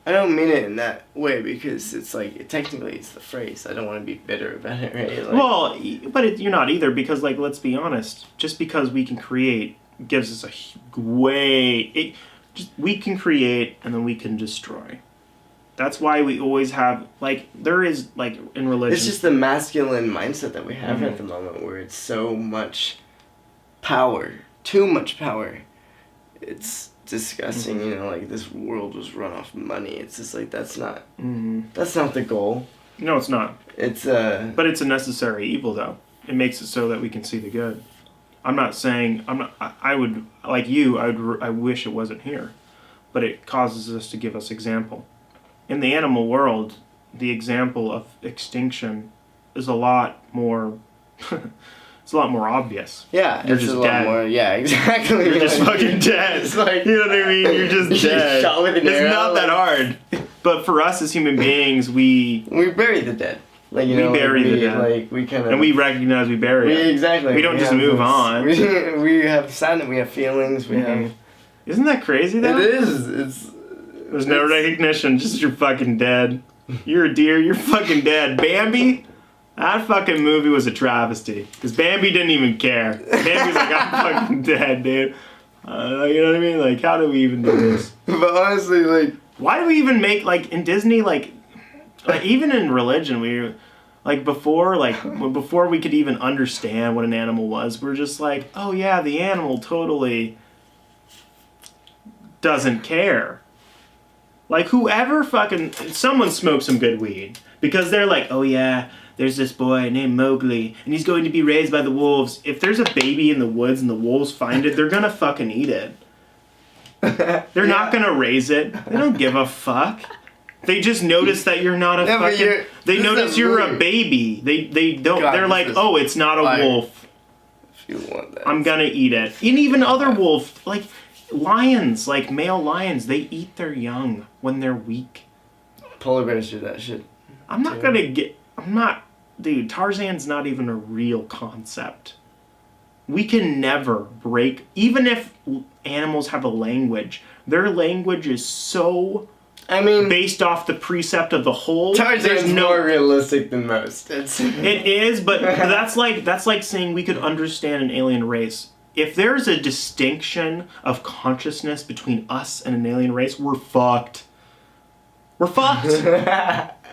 I don't mean it in that way because it's like, technically it's the phrase. I don't want to be bitter about it, right? Like, well, but you're not either because, like, let's be honest. Just because we can create gives us a way... we can create and then we can destroy. That's why we always have, like, there is, like, in religion... It's just the masculine mindset that we have at the moment where it's so much power. Too much power. It's disgusting, you know, like, this world was run off money. It's just like, that's not the goal. No, it's not. It's But it's a necessary evil, though. It makes it so that we can see the good. I would, like you, I wish it wasn't here. But it causes us to give us example. In the animal world, the example of extinction is a lot more... it's a lot more obvious. Yeah, you're just dead. More, yeah, exactly. You're just fucking dead. It's like, you know what I mean? You're just dead. Shot with an arrow, it's not that hard. But for us as human beings, we bury the dead. Like, you know, bury the dead. Like, we kind of... And we recognize we bury it. Exactly. We don't just move on. We have sadness, we have feelings, we have... Isn't that crazy, though? It is. There's no recognition, just you're fucking dead. You're a deer, you're fucking dead. Bambi? That fucking movie was a travesty. Because Bambi didn't even care. Bambi's like, I'm fucking dead, dude. You know what I mean? Like, how do we even do this? But honestly, like... Why do we even make, like, in Disney, like even in religion, we... Like, before we could even understand what an animal was, we're just like, oh yeah, the animal totally doesn't care. Like, whoever someone smoked some good weed. Because they're like, oh yeah, there's this boy named Mowgli, and he's going to be raised by the wolves. If there's a baby in the woods and the wolves find it, they're gonna fucking eat it. They're not gonna raise it. They don't give a fuck. They just notice that you're not a fucking... They notice you're a baby. They don't... They're like, oh, it's not a wolf. If you want that. I'm gonna eat it. And even other wolves, like lions, like male lions, they eat their young when they're weak. Polar bears do that shit. Dude, Tarzan's not even a real concept. We can never break... Even if animals have a language, their language is so... based off the precept of the whole. Tarzan's more realistic than most. It is, but that's like saying we could understand an alien race. If there's a distinction of consciousness between us and an alien race, we're fucked. We're fucked.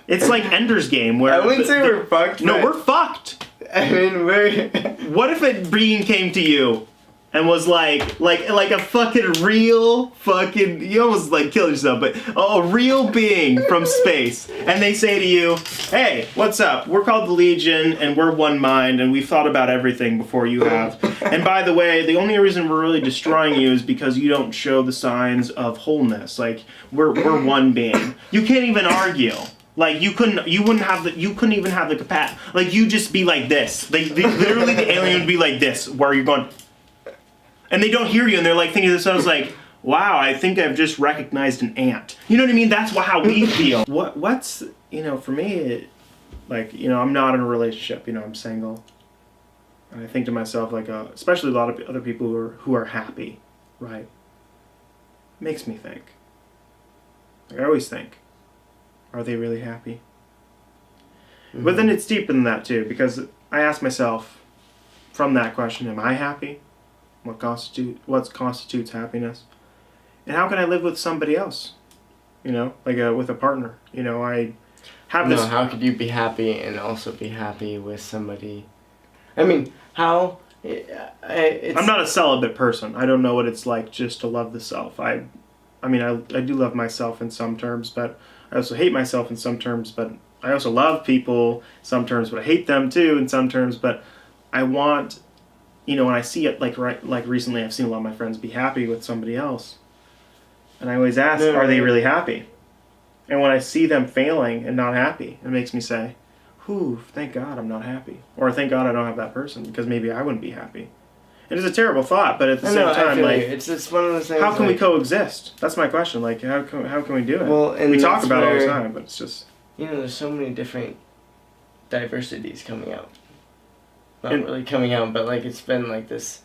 It's like Ender's Game, where I wouldn't say we're fucked. No, we're fucked. I mean, we're. What if a being came to you? And was like a fucking real fucking... You almost like killed yourself, but a real being from space. And they say to you, hey, what's up? We're called the Legion, and we're one mind, and we've thought about everything before you have. And by the way, the only reason we're really destroying you is because you don't show the signs of wholeness. Like, we're one being. You can't even argue. Like you couldn't even have the capacity. Like you just be like this. Literally the alien would be like this, where you're going, and they don't hear you, and they're like thinking to themselves like, wow, I think I've just recognized an ant. You know what I mean? That's how we feel. What's for me, I'm not in a relationship. I'm single. And I think to myself, especially a lot of other people who are happy, right? Makes me think. I always think, are they really happy? Mm-hmm. But then it's deeper than that too, because I ask myself, from that question, am I happy? What constitutes happiness? And how can I live with somebody else? With a partner. I have this. How could you be happy and also be happy with somebody? I mean, how? I'm not a celibate person. I don't know what it's like just to love the self. I do love myself in some terms, but I also hate myself in some terms. But I also love people some terms, but I hate them too in some terms. But I want, when I see it, like recently, I've seen a lot of my friends be happy with somebody else, and I always ask, are they really happy? And when I see them failing and not happy, it makes me say, whew, thank God I'm not happy. Or thank God I don't have that person, because maybe I wouldn't be happy. And it's a terrible thought, but at the same time, it's one of those things. How can we coexist? That's my question. How can we do it? Well, and we talk about it all the time, but it's just there's so many different diversities coming out. Not really coming out, but it's been this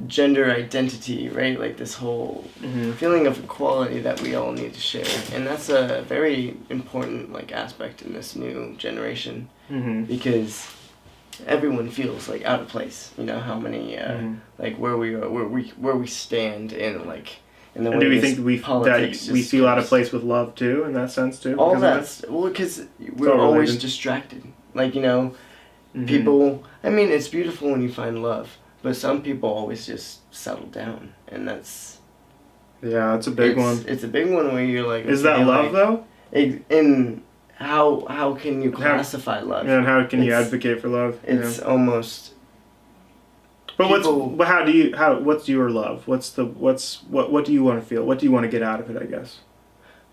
gender identity, right? This whole feeling of equality that we all need to share, and that's a very important aspect in this new generation, because everyone feels out of place. How many where we are, where we stand in in the way. And do we think that we feel out of place with love too, in that sense too? All that's because we're always distracted. People. I mean, it's beautiful when you find love. But some people always just settle down, and that's... Yeah, it's a big one. It's a big one where you're like... Is that love, though? And how can you classify love? And how can you advocate for love? It's almost... But what's your love? What do you want to feel? What do you want to get out of it, I guess?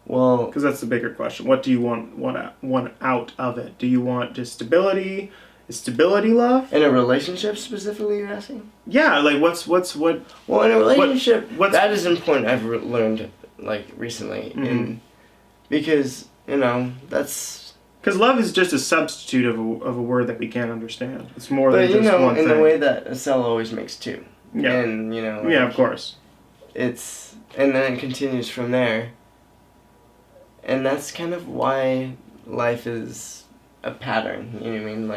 Well... Because that's the bigger question. What do you want out of it? Do you want just stability... Is stability love? In a relationship specifically, you're asking? Yeah, what? Well, in a relationship, that is important. I've learned recently, because that's because love is just a substitute of a word that we can't understand. It's more than just one thing. In the way that a cell always makes two. Yeah. And yeah, of course. And then it continues from there. And that's kind of why life is a pattern. You know what I mean?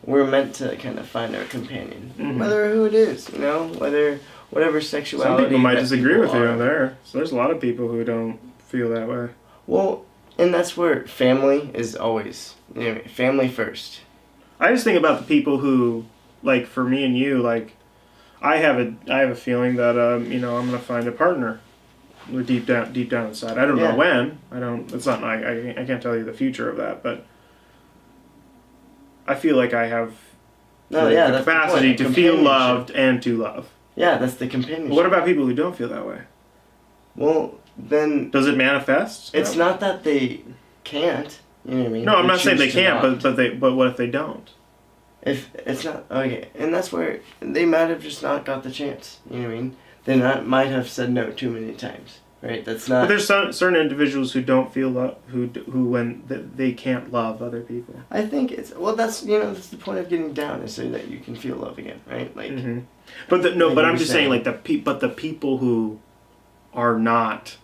We're meant to kind of find our companion, whether who it is, whatever sexuality. Some people might disagree with you there. So there's a lot of people who don't feel that way. Well, and that's where family is always, family first. I just think about the people who, for me and you, I have a feeling that I'm gonna find a partner, deep down inside. I don't know when. It's not. I can't tell you the future of that, but. I feel like I have the capacity to feel loved and to love. Yeah, that's the companionship. What about people who don't feel that way? Well, then... Does it manifest? It's not that they can't, you know what I mean? No, I'm not saying they can't, but what if they don't? If it's not... Okay, and that's where they might have just not got the chance, you know what I mean? They might have said no too many times. Right, that's not. But there's certain individuals who don't feel love, who when they can't love other people. I think it's that's that's the point of getting down, is so that you can feel love again, right? But I'm just saying the people who are not,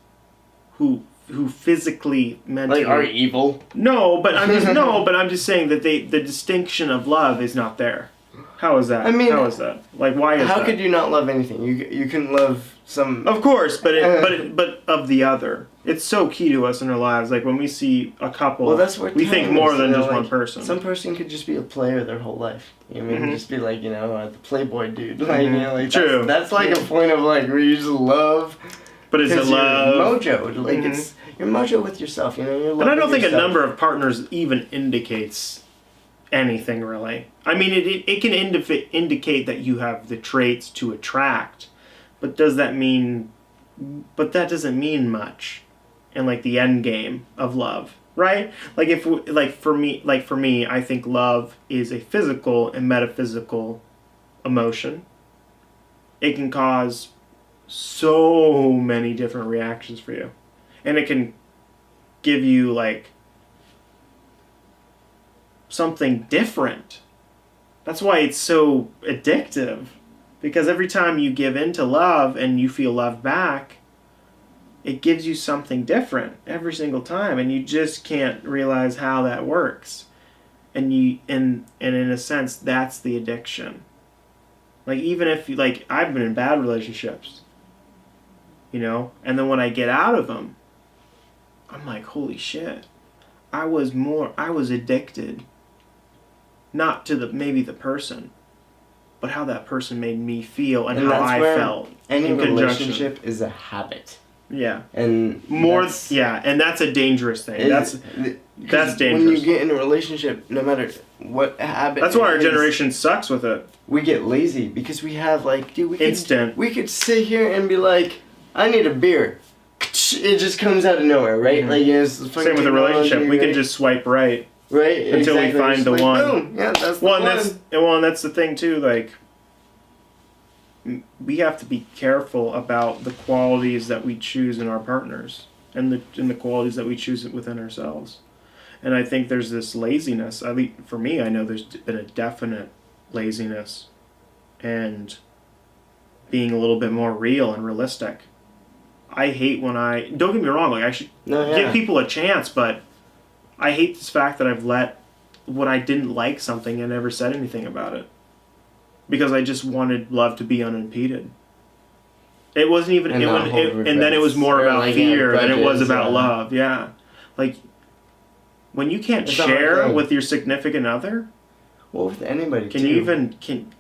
who physically, mentally are evil. No, but I'm just saying that the distinction of love is not there. How is that? How is that? Why is that? How could you not love anything? You can love some... Of course, but of the other. It's so key to us in our lives. When we see a couple, we think more than just one person. Some person could just be a player their whole life. You know what I mean? Just be the Playboy dude. True. That's a point of where you just love... But is it love? Mojo. It's your mojo with yourself. You're and I don't think a number of partners even indicates anything really. It can indicate that you have the traits to attract, but that doesn't mean much in the end game of love. right? Like for me, I think love is a physical and metaphysical emotion. It can cause so many different reactions for you, and it can give you like something different. That's why it's so addictive, because every time you give in to love and you feel love back, it gives you something different every single time, and you just can't realize how that works. And in a sense, that's the addiction. Like, even if you, like, I've been in bad relationships, you know, and then when I get out of them, I'm like, holy shit, I was addicted, not to maybe the person, but how that person made me feel and how I felt. Any relationship is a habit. Yeah. And and that's a dangerous thing. That's dangerous. When you get in a relationship, no matter what habit. That's why our generation sucks with it. We get lazy because we have like, dude, instant. We could sit here and be like, I need a beer. It just comes out of nowhere, right? Mm-hmm. Like, same with a relationship. We can just swipe right. Right. Until we find the like, one. Boom. Yeah, that's the one. And that's the thing too. Like, we have to be careful about the qualities that we choose in our partners, and the qualities that we choose within ourselves. And I think there's this laziness. At least for me, I know there's been a definite laziness, and being a little bit more real and realistic. I hate when don't get me wrong, like I should give people a chance, but I hate this fact that I've let when I didn't like something and never said anything about it. Because I just wanted love to be unimpeded. It wasn't even, and then it was more about like fear than it was about love. Yeah. Like, when you can't share with your significant other. Well, with anybody,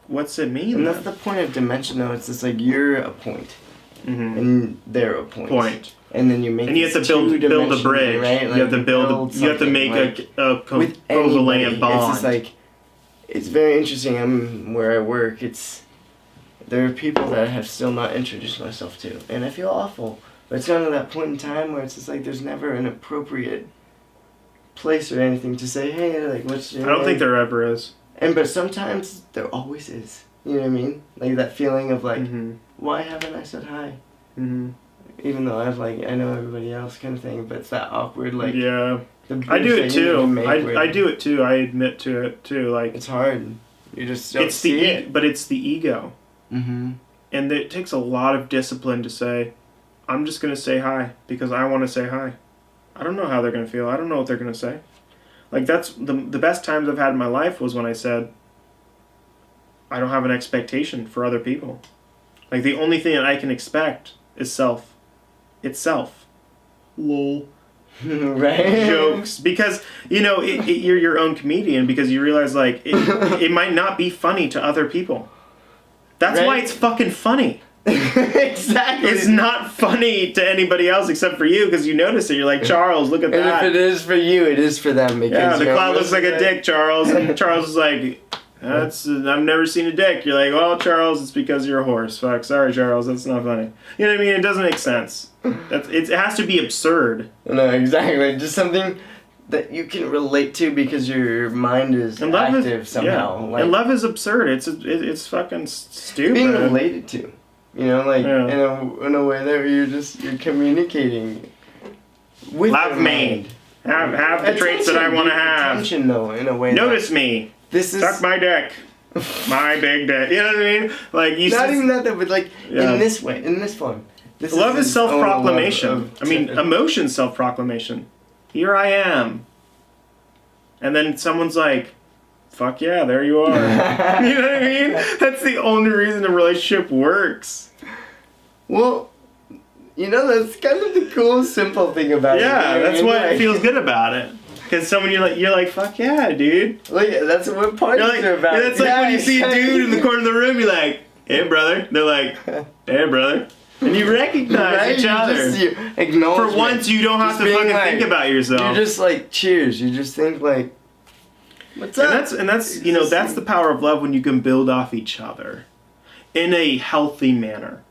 what's it mean? And that's the point of dimension, though. It's just like, you're a point. Mm-hmm. And they're a point. And then you make and you have to build a bridge. Right? Like, you have to make a covalent bond. It's just like, it's very interesting. Where I work, there are people that I have still not introduced myself to, and I feel awful. But it's gotten to that point in time where it's just like there's never an appropriate place or anything to say, hey, like, what's your name? I don't think there ever is. But sometimes there always is. You know what I mean? Like that feeling of like, why haven't I said hi? Mm-hmm. Even though I know everybody else kind of thing, but it's that awkward like. Yeah. I do it too. I do it too. I admit to it too. Like, it's hard. You just don't see it. But it's the ego. Mm-hmm. And it takes a lot of discipline to say, I'm just going to say hi because I want to say hi. I don't know how they're going to feel. I don't know what they're going to say. Like, that's the best times I've had in my life was when I said, I don't have an expectation for other people. Like, the only thing that I can expect is self. It's self. Lol. Right. Jokes. Because, you're your own comedian because you realize, like, it might not be funny to other people. That's why it's fucking funny. Exactly. It's not funny to anybody else except for you because you notice it. You're like, Charles, look at that. And if it is for you, it is for them. Because the cloud looks like a dick, Charles. And Charles is like, I've never seen a dick. You're like, well, Charles, it's because you're a horse. Fuck, sorry, Charles, that's not funny. You know what I mean? It doesn't make sense. It has to be absurd. No, exactly. Just something that you can relate to because your mind is active somehow. Yeah. Like, and love is absurd. It's fucking stupid. Being related to. In a way that you're communicating with love me. Have the traits that I want to have. Attention, though, in a way. Notice me. Suck my dick. My big dick. You know what I mean? Like, even that, but like in this way, in this form. Love is self-proclamation. Emotion self-proclamation. Here I am. And then someone's like, fuck yeah, there you are. You know what I mean? That's the only reason a relationship works. Well, that's kind of the cool, simple thing about it. Yeah, that's why it feels good about it. Because you're like, fuck yeah, dude. Like, that's what parties are about. That's like when you see a dude in the corner of the room, you're like, hey, brother. They're like, hey, brother. And you recognize each other. You acknowledge. For once, you don't have to fucking think about yourself. You just like, cheers. You just think like, what's up? And that's that's the power of love when you can build off each other in a healthy manner.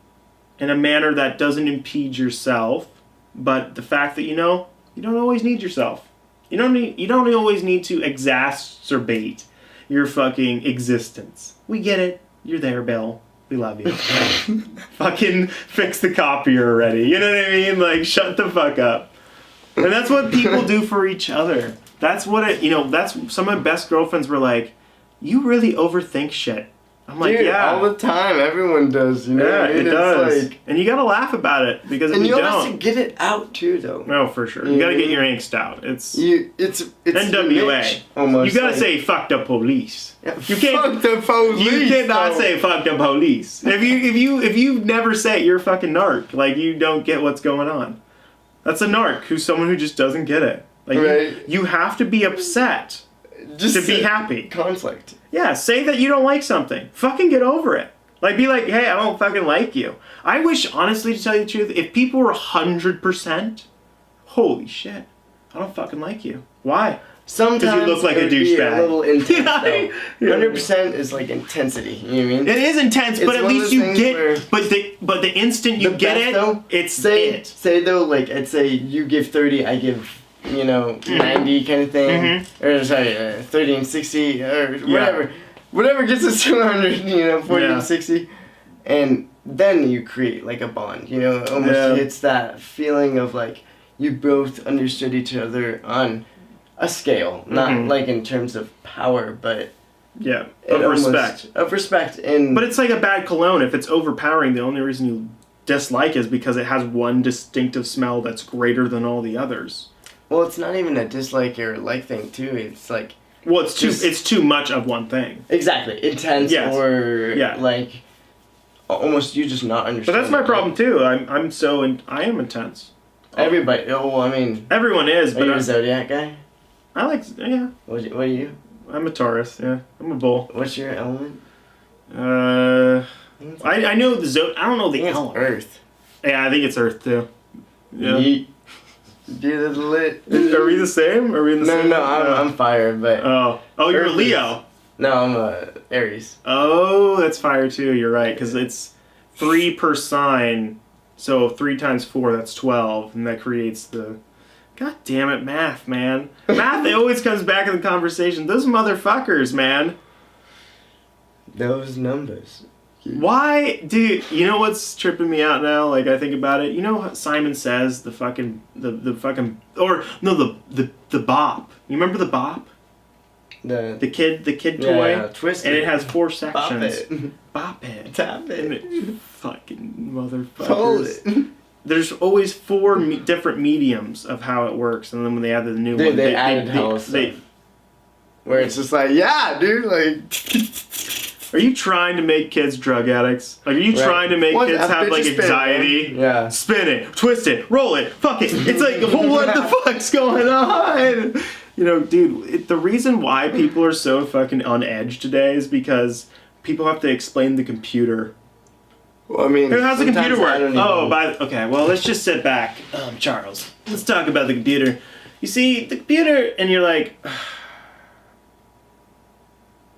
In a manner that doesn't impede yourself, but the fact that you don't always need yourself. You don't always need to exacerbate your fucking existence. We get it. You're there, Bill. We love you. Fucking fix the copier already. You know what I mean? Like, shut the fuck up. And that's what people do for each other. That's what that's some of my best girlfriends were like, you really overthink shit. I'm like, dude, yeah. all the time. Everyone does, you know? Yeah, it does. Like, and you gotta laugh about it, because if you don't... And you have to get it out, too, though. No, for sure. You gotta get your angst out. It's NWA. Almost. You gotta say, fuck the police. Yeah, You can't... Fuck the police! You cannot say, fuck the police. If you never say it, you're a fucking narc. Like, you don't get what's going on. That's a narc, who's someone who just doesn't get it. Like, right. you have to be upset Just to be happy. Conflict. Yeah, say that you don't like something. Fucking get over it. Like, be like, hey, I don't fucking like you. I wish, honestly, to tell you the truth, if people were 100%, holy shit, I don't fucking like you. Why? Sometimes because you look like a douchebag. A little intense, though. Yeah. 100% is like intensity. You know what I mean? It is intense, but at least you get. But the instant you get it, though, it's say though, like I'd say you give 30, I give 90 kind of thing, or sorry, 30 and 60 or whatever, whatever gets us to 100, 40 and 60, and then you create like a bond. Almost hits that feeling of like you both understood each other on a scale, not like in terms of power, but of respect. And but it's like a bad cologne. If it's overpowering, the only reason you dislike is because it has one distinctive smell that's greater than all the others. Well, it's not even a dislike or like thing too. It's like it's too much of one thing. Exactly, intense or like almost you just not understand. But that's my problem too. I am intense. Everybody. Oh, I mean, everyone is. But are you a zodiac guy? I like, What are you? I'm a Taurus, yeah. I'm a bull. What's your element? I know the I don't know the element. Earth. Yeah, I think it's Earth too. Yeah. Dude, that's lit. Are we the same? Are we in the same? No, I'm fire, but... Oh, you're a Leo. No, I'm a Aries. Oh, that's fire too, you're right, because it's 3 per sign, so 3 times 4, that's 12, and that creates the... God damn it, math, man. Math, it always comes back in the conversation. Those motherfuckers, man. Those numbers. Why, dude? You know what's tripping me out now? Like I think about it. You know what Simon Says, the bop. You remember the bop? The kid toy. Yeah, twist. And it has 4 sections. Bop it. Tap it. Fucking motherfuckers. Hold it. There's always 4 different mediums of how it works, and then when they add the new one, they added hell stuff. Where it's just like, yeah, dude, like. Are you trying to make kids drug addicts? Like, are you trying to make kids have like anxiety? Yeah. Spin it, twist it, roll it, fuck it. It's like, what the fuck's going on? Dude, the reason why people are so fucking on edge today is because people have to explain the computer. Well, I mean, how's the computer work? Okay, well, let's just sit back. Charles, let's talk about the computer. You see, the computer, and you're like,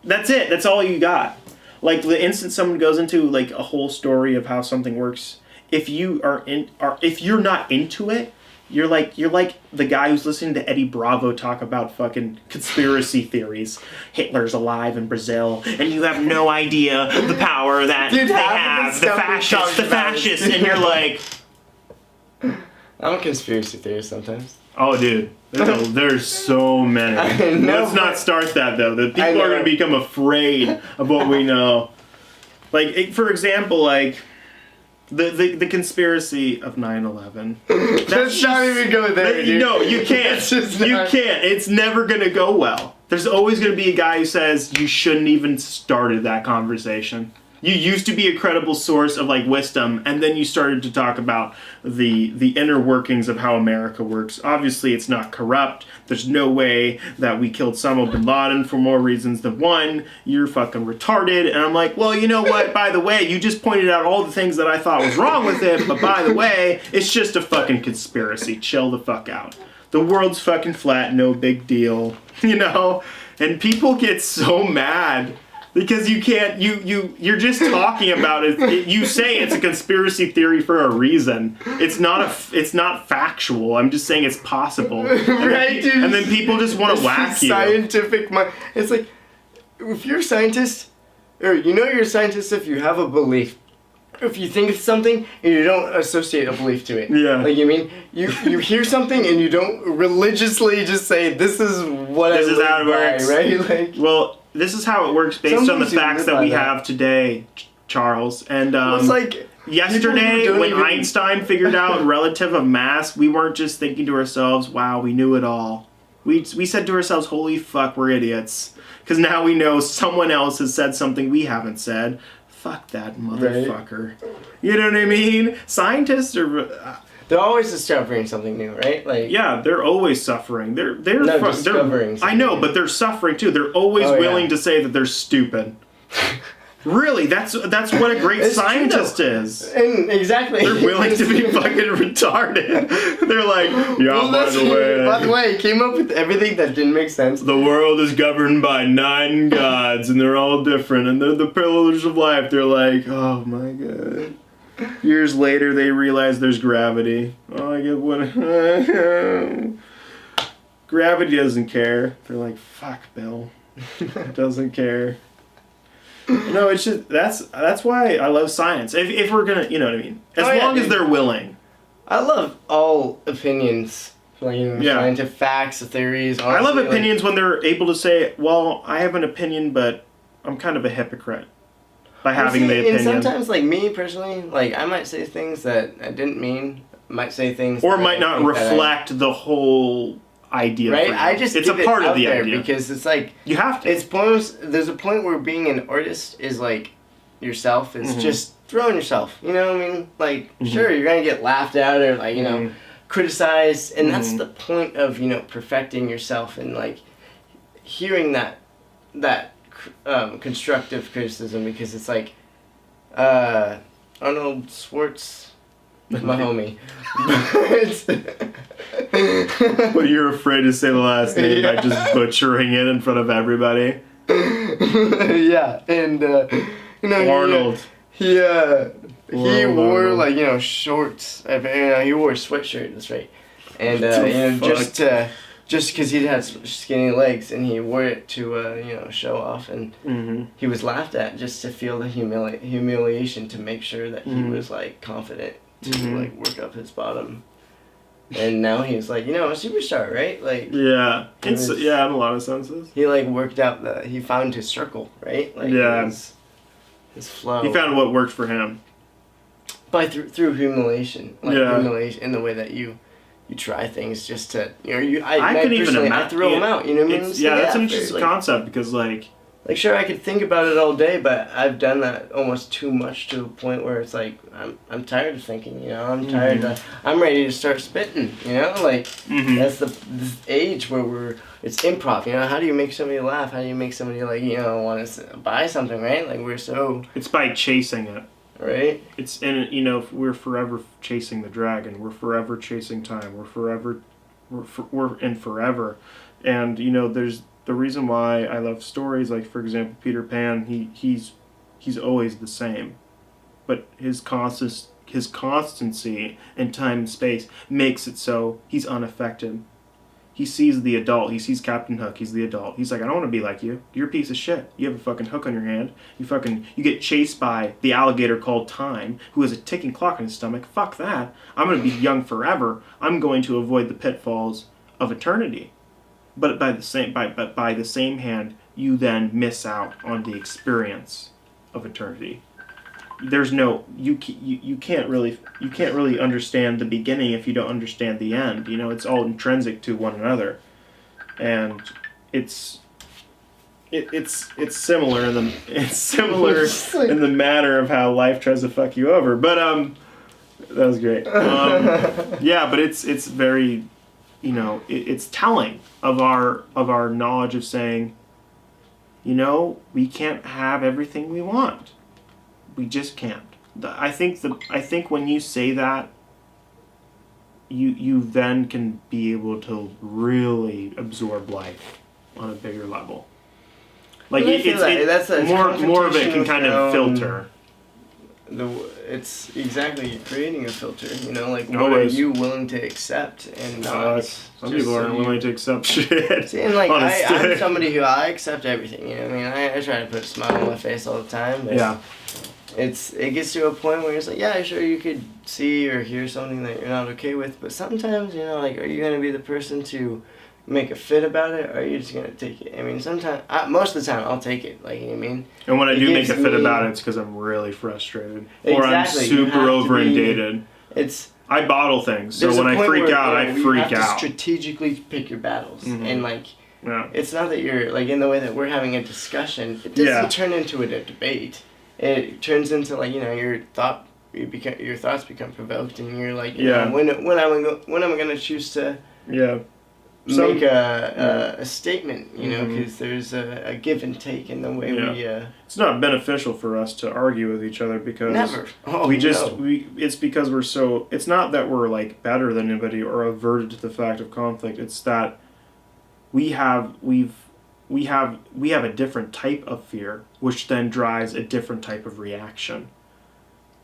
that's it. That's all you got. Like, the instant someone goes into, like, a whole story of how something works, if you're not into it, you're like the guy who's listening to Eddie Bravo talk about fucking conspiracy theories. Hitler's alive in Brazil, and you have no idea the power that they have. The fascists, and you're like... I'm a conspiracy theorist sometimes. Oh, dude. There's so many. Let's not start that, though. The people are going to become afraid of what we know. Like, for example, like, the conspiracy of 9/11. Let's not even go there, dude. No, you can't. You can't. It's never going to go well. There's always going to be a guy who says you shouldn't even started that conversation. You used to be a credible source of like wisdom, and then you started to talk about the inner workings of how America works. Obviously, it's not corrupt. There's no way that we killed Osama bin Laden for more reasons than one. You're fucking retarded. And I'm like, well, you know what? By the way, you just pointed out all the things that I thought was wrong with it, but by the way, it's just a fucking conspiracy. Chill the fuck out. The world's fucking flat, no big deal. And people get so mad Because you can't, you're just talking about it. You say it's a conspiracy theory for a reason. It's not factual. I'm just saying it's possible. Right, dude. And then people just want to whack you. Scientific mind. It's like, if you're a scientist, or you're a scientist if you have a belief. If you think of something and you don't associate a belief to it. Yeah. Like, you hear something and you don't religiously just say, this is what this is how it works. Right? Like, well, this is how it works based on the facts that we have today, Charles. And it's like yesterday, when Einstein figured out relative of mass, we weren't just thinking to ourselves, wow, we knew it all. We said to ourselves, holy fuck, we're idiots. Because now we know someone else has said something we haven't said. Fuck that motherfucker. Right. You know what I mean? Scientists are... they're always discovering something new, right? Like, yeah, they're always suffering. They're discovering. I know, but they're suffering too. They're always willing to say that they're stupid. Really, that's what a great scientist is. And exactly. They're willing to be fucking retarded. They're like, yeah, by the way, he came up with everything that didn't make sense. The world is governed by 9 gods, and they're all different, and they're the pillars of life. They're like, oh my god. Years later, they realize there's gravity. Oh, I get one. Gravity doesn't care. They're like, fuck, Bill. It doesn't care. No, it's just that's why I love science. If we're gonna, you know what I mean. As long as they're willing. I love all opinions, like scientific facts, theories. Honestly, I love opinions when they're able to say, "Well, I have an opinion, but I'm kind of a hypocrite by having the opinion." And sometimes, like me personally, like I might say things that I didn't mean. Might say things, or might not reflect the whole idea. Right, I just it's a part of the idea because it's like you have to. It's points. There's a point where being an artist is like yourself. It's just throwing yourself. You know what I mean? Like sure, you're gonna get laughed at or like criticized, and that's the point of perfecting yourself and like hearing that constructive criticism because it's like Arnold Schwartz. My homie. But you're afraid to say the last name by just butchering it in front of everybody. Yeah, and Arnold. He wore like shorts. He wore a sweatshirt. That's right. And just because he had skinny legs and he wore it to show off and he was laughed at just to feel the humiliation to make sure that he was like confident to like work up his bottom. And now he's like, a superstar, right? Like in a lot of senses. He like worked out he found his circle, right? Like his flow. He found what worked for him. Through humiliation, humiliation in the way that you try things just to I could even imagine. I throw them out, you know what I mean? That's an interesting concept because like sure I could think about it all day, but I've done that almost too much to a point where it's like I'm tired of thinking, I'm tired I'm ready to start spitting, that's this age where it's improv, how do you make somebody laugh, how do you make somebody like want to buy something, right? Like it's by chasing it, right? It's we're forever chasing the dragon, we're forever chasing time, we're in forever, and there's the reason why I love stories, like for example Peter Pan, he's always the same, but his constancy in time and space makes it so he's unaffected. He sees the adult, he sees Captain Hook, he's the adult. He's like, I don't want to be like you. You're a piece of shit. You have a fucking hook on your hand. You get chased by the alligator called Time, who has a ticking clock in his stomach. Fuck that. I'm going to be young forever. I'm going to avoid the pitfalls of eternity. But by the same hand, you then miss out on the experience of eternity. There's no you can't really understand the beginning if you don't understand the end. It's all intrinsic to one another, and it's similar in the manner of how life tries to fuck you over. But that was great. But it's very. It's telling of our knowledge of saying, we can't have everything we want. We just can't. I think when you say that, you then can be able to really absorb life on a bigger level. Like that's a more of it can kind of confrontation filter. It's exactly, you're creating a filter, you know, like what Always. are you willing to accept and not. Some people aren't willing to accept shit. See, and like I'm somebody who I accept everything, you know what I mean? I try to put a smile on my face all the time, but yeah. it gets to a point where it's like, yeah, sure, you could see or hear something that you're not okay with, but sometimes, you know, like, are you going to be the person to make a fit about it, or are you just going to take it? I mean, sometimes, most of the time, I'll take it, like, you know what I mean? And when I do make a fit about it, it's because I'm really frustrated. Or I'm super over inundated. I bottle things, so when I freak out, I freak out. You have to strategically pick your battles, and like, it's not that you're, like, in the way that we're having a discussion, it doesn't turn into a debate. It turns into, like, you know, your thoughts become provoked, and you're like, you know, when am I gonna choose to make a statement, you know, because there's a give and take in the way we. It's not beneficial for us to argue with each other because never. It's because we're so. It's not that we're like better than anybody or averted to the fact of conflict. It's that we have a different type of fear, which then drives a different type of reaction.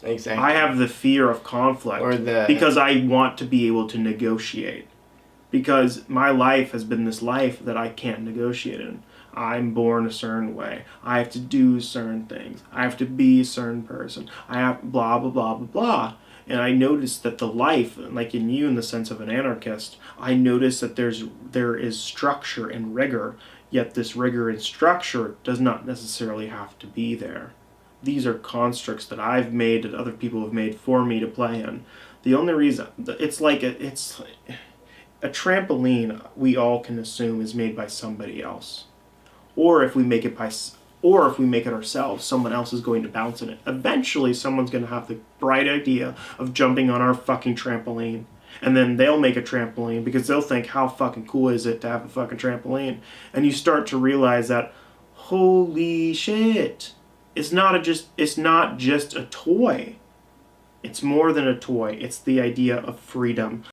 Exactly. I have the fear of conflict because I want to be able to negotiate. Because my life has been this life that I can't negotiate in. I'm born a certain way. I have to do certain things. I have to be a certain person. I have blah, blah, blah, blah, blah. And I noticed that the life, like in you in the sense of an anarchist, I noticed that there is structure and rigor, yet this rigor and structure does not necessarily have to be there. These are constructs that I've made that other people have made for me to play in. The only reason, it's like a trampoline we all can assume is made by somebody else. Or if we make it ourselves, someone else is going to bounce in it. Eventually someone's going to have the bright idea of jumping on our fucking trampoline. And then they'll make a trampoline because they'll think, how fucking cool is it to have a fucking trampoline? And you start to realize that, holy shit, it's not just a toy. It's more than a toy. It's the idea of freedom.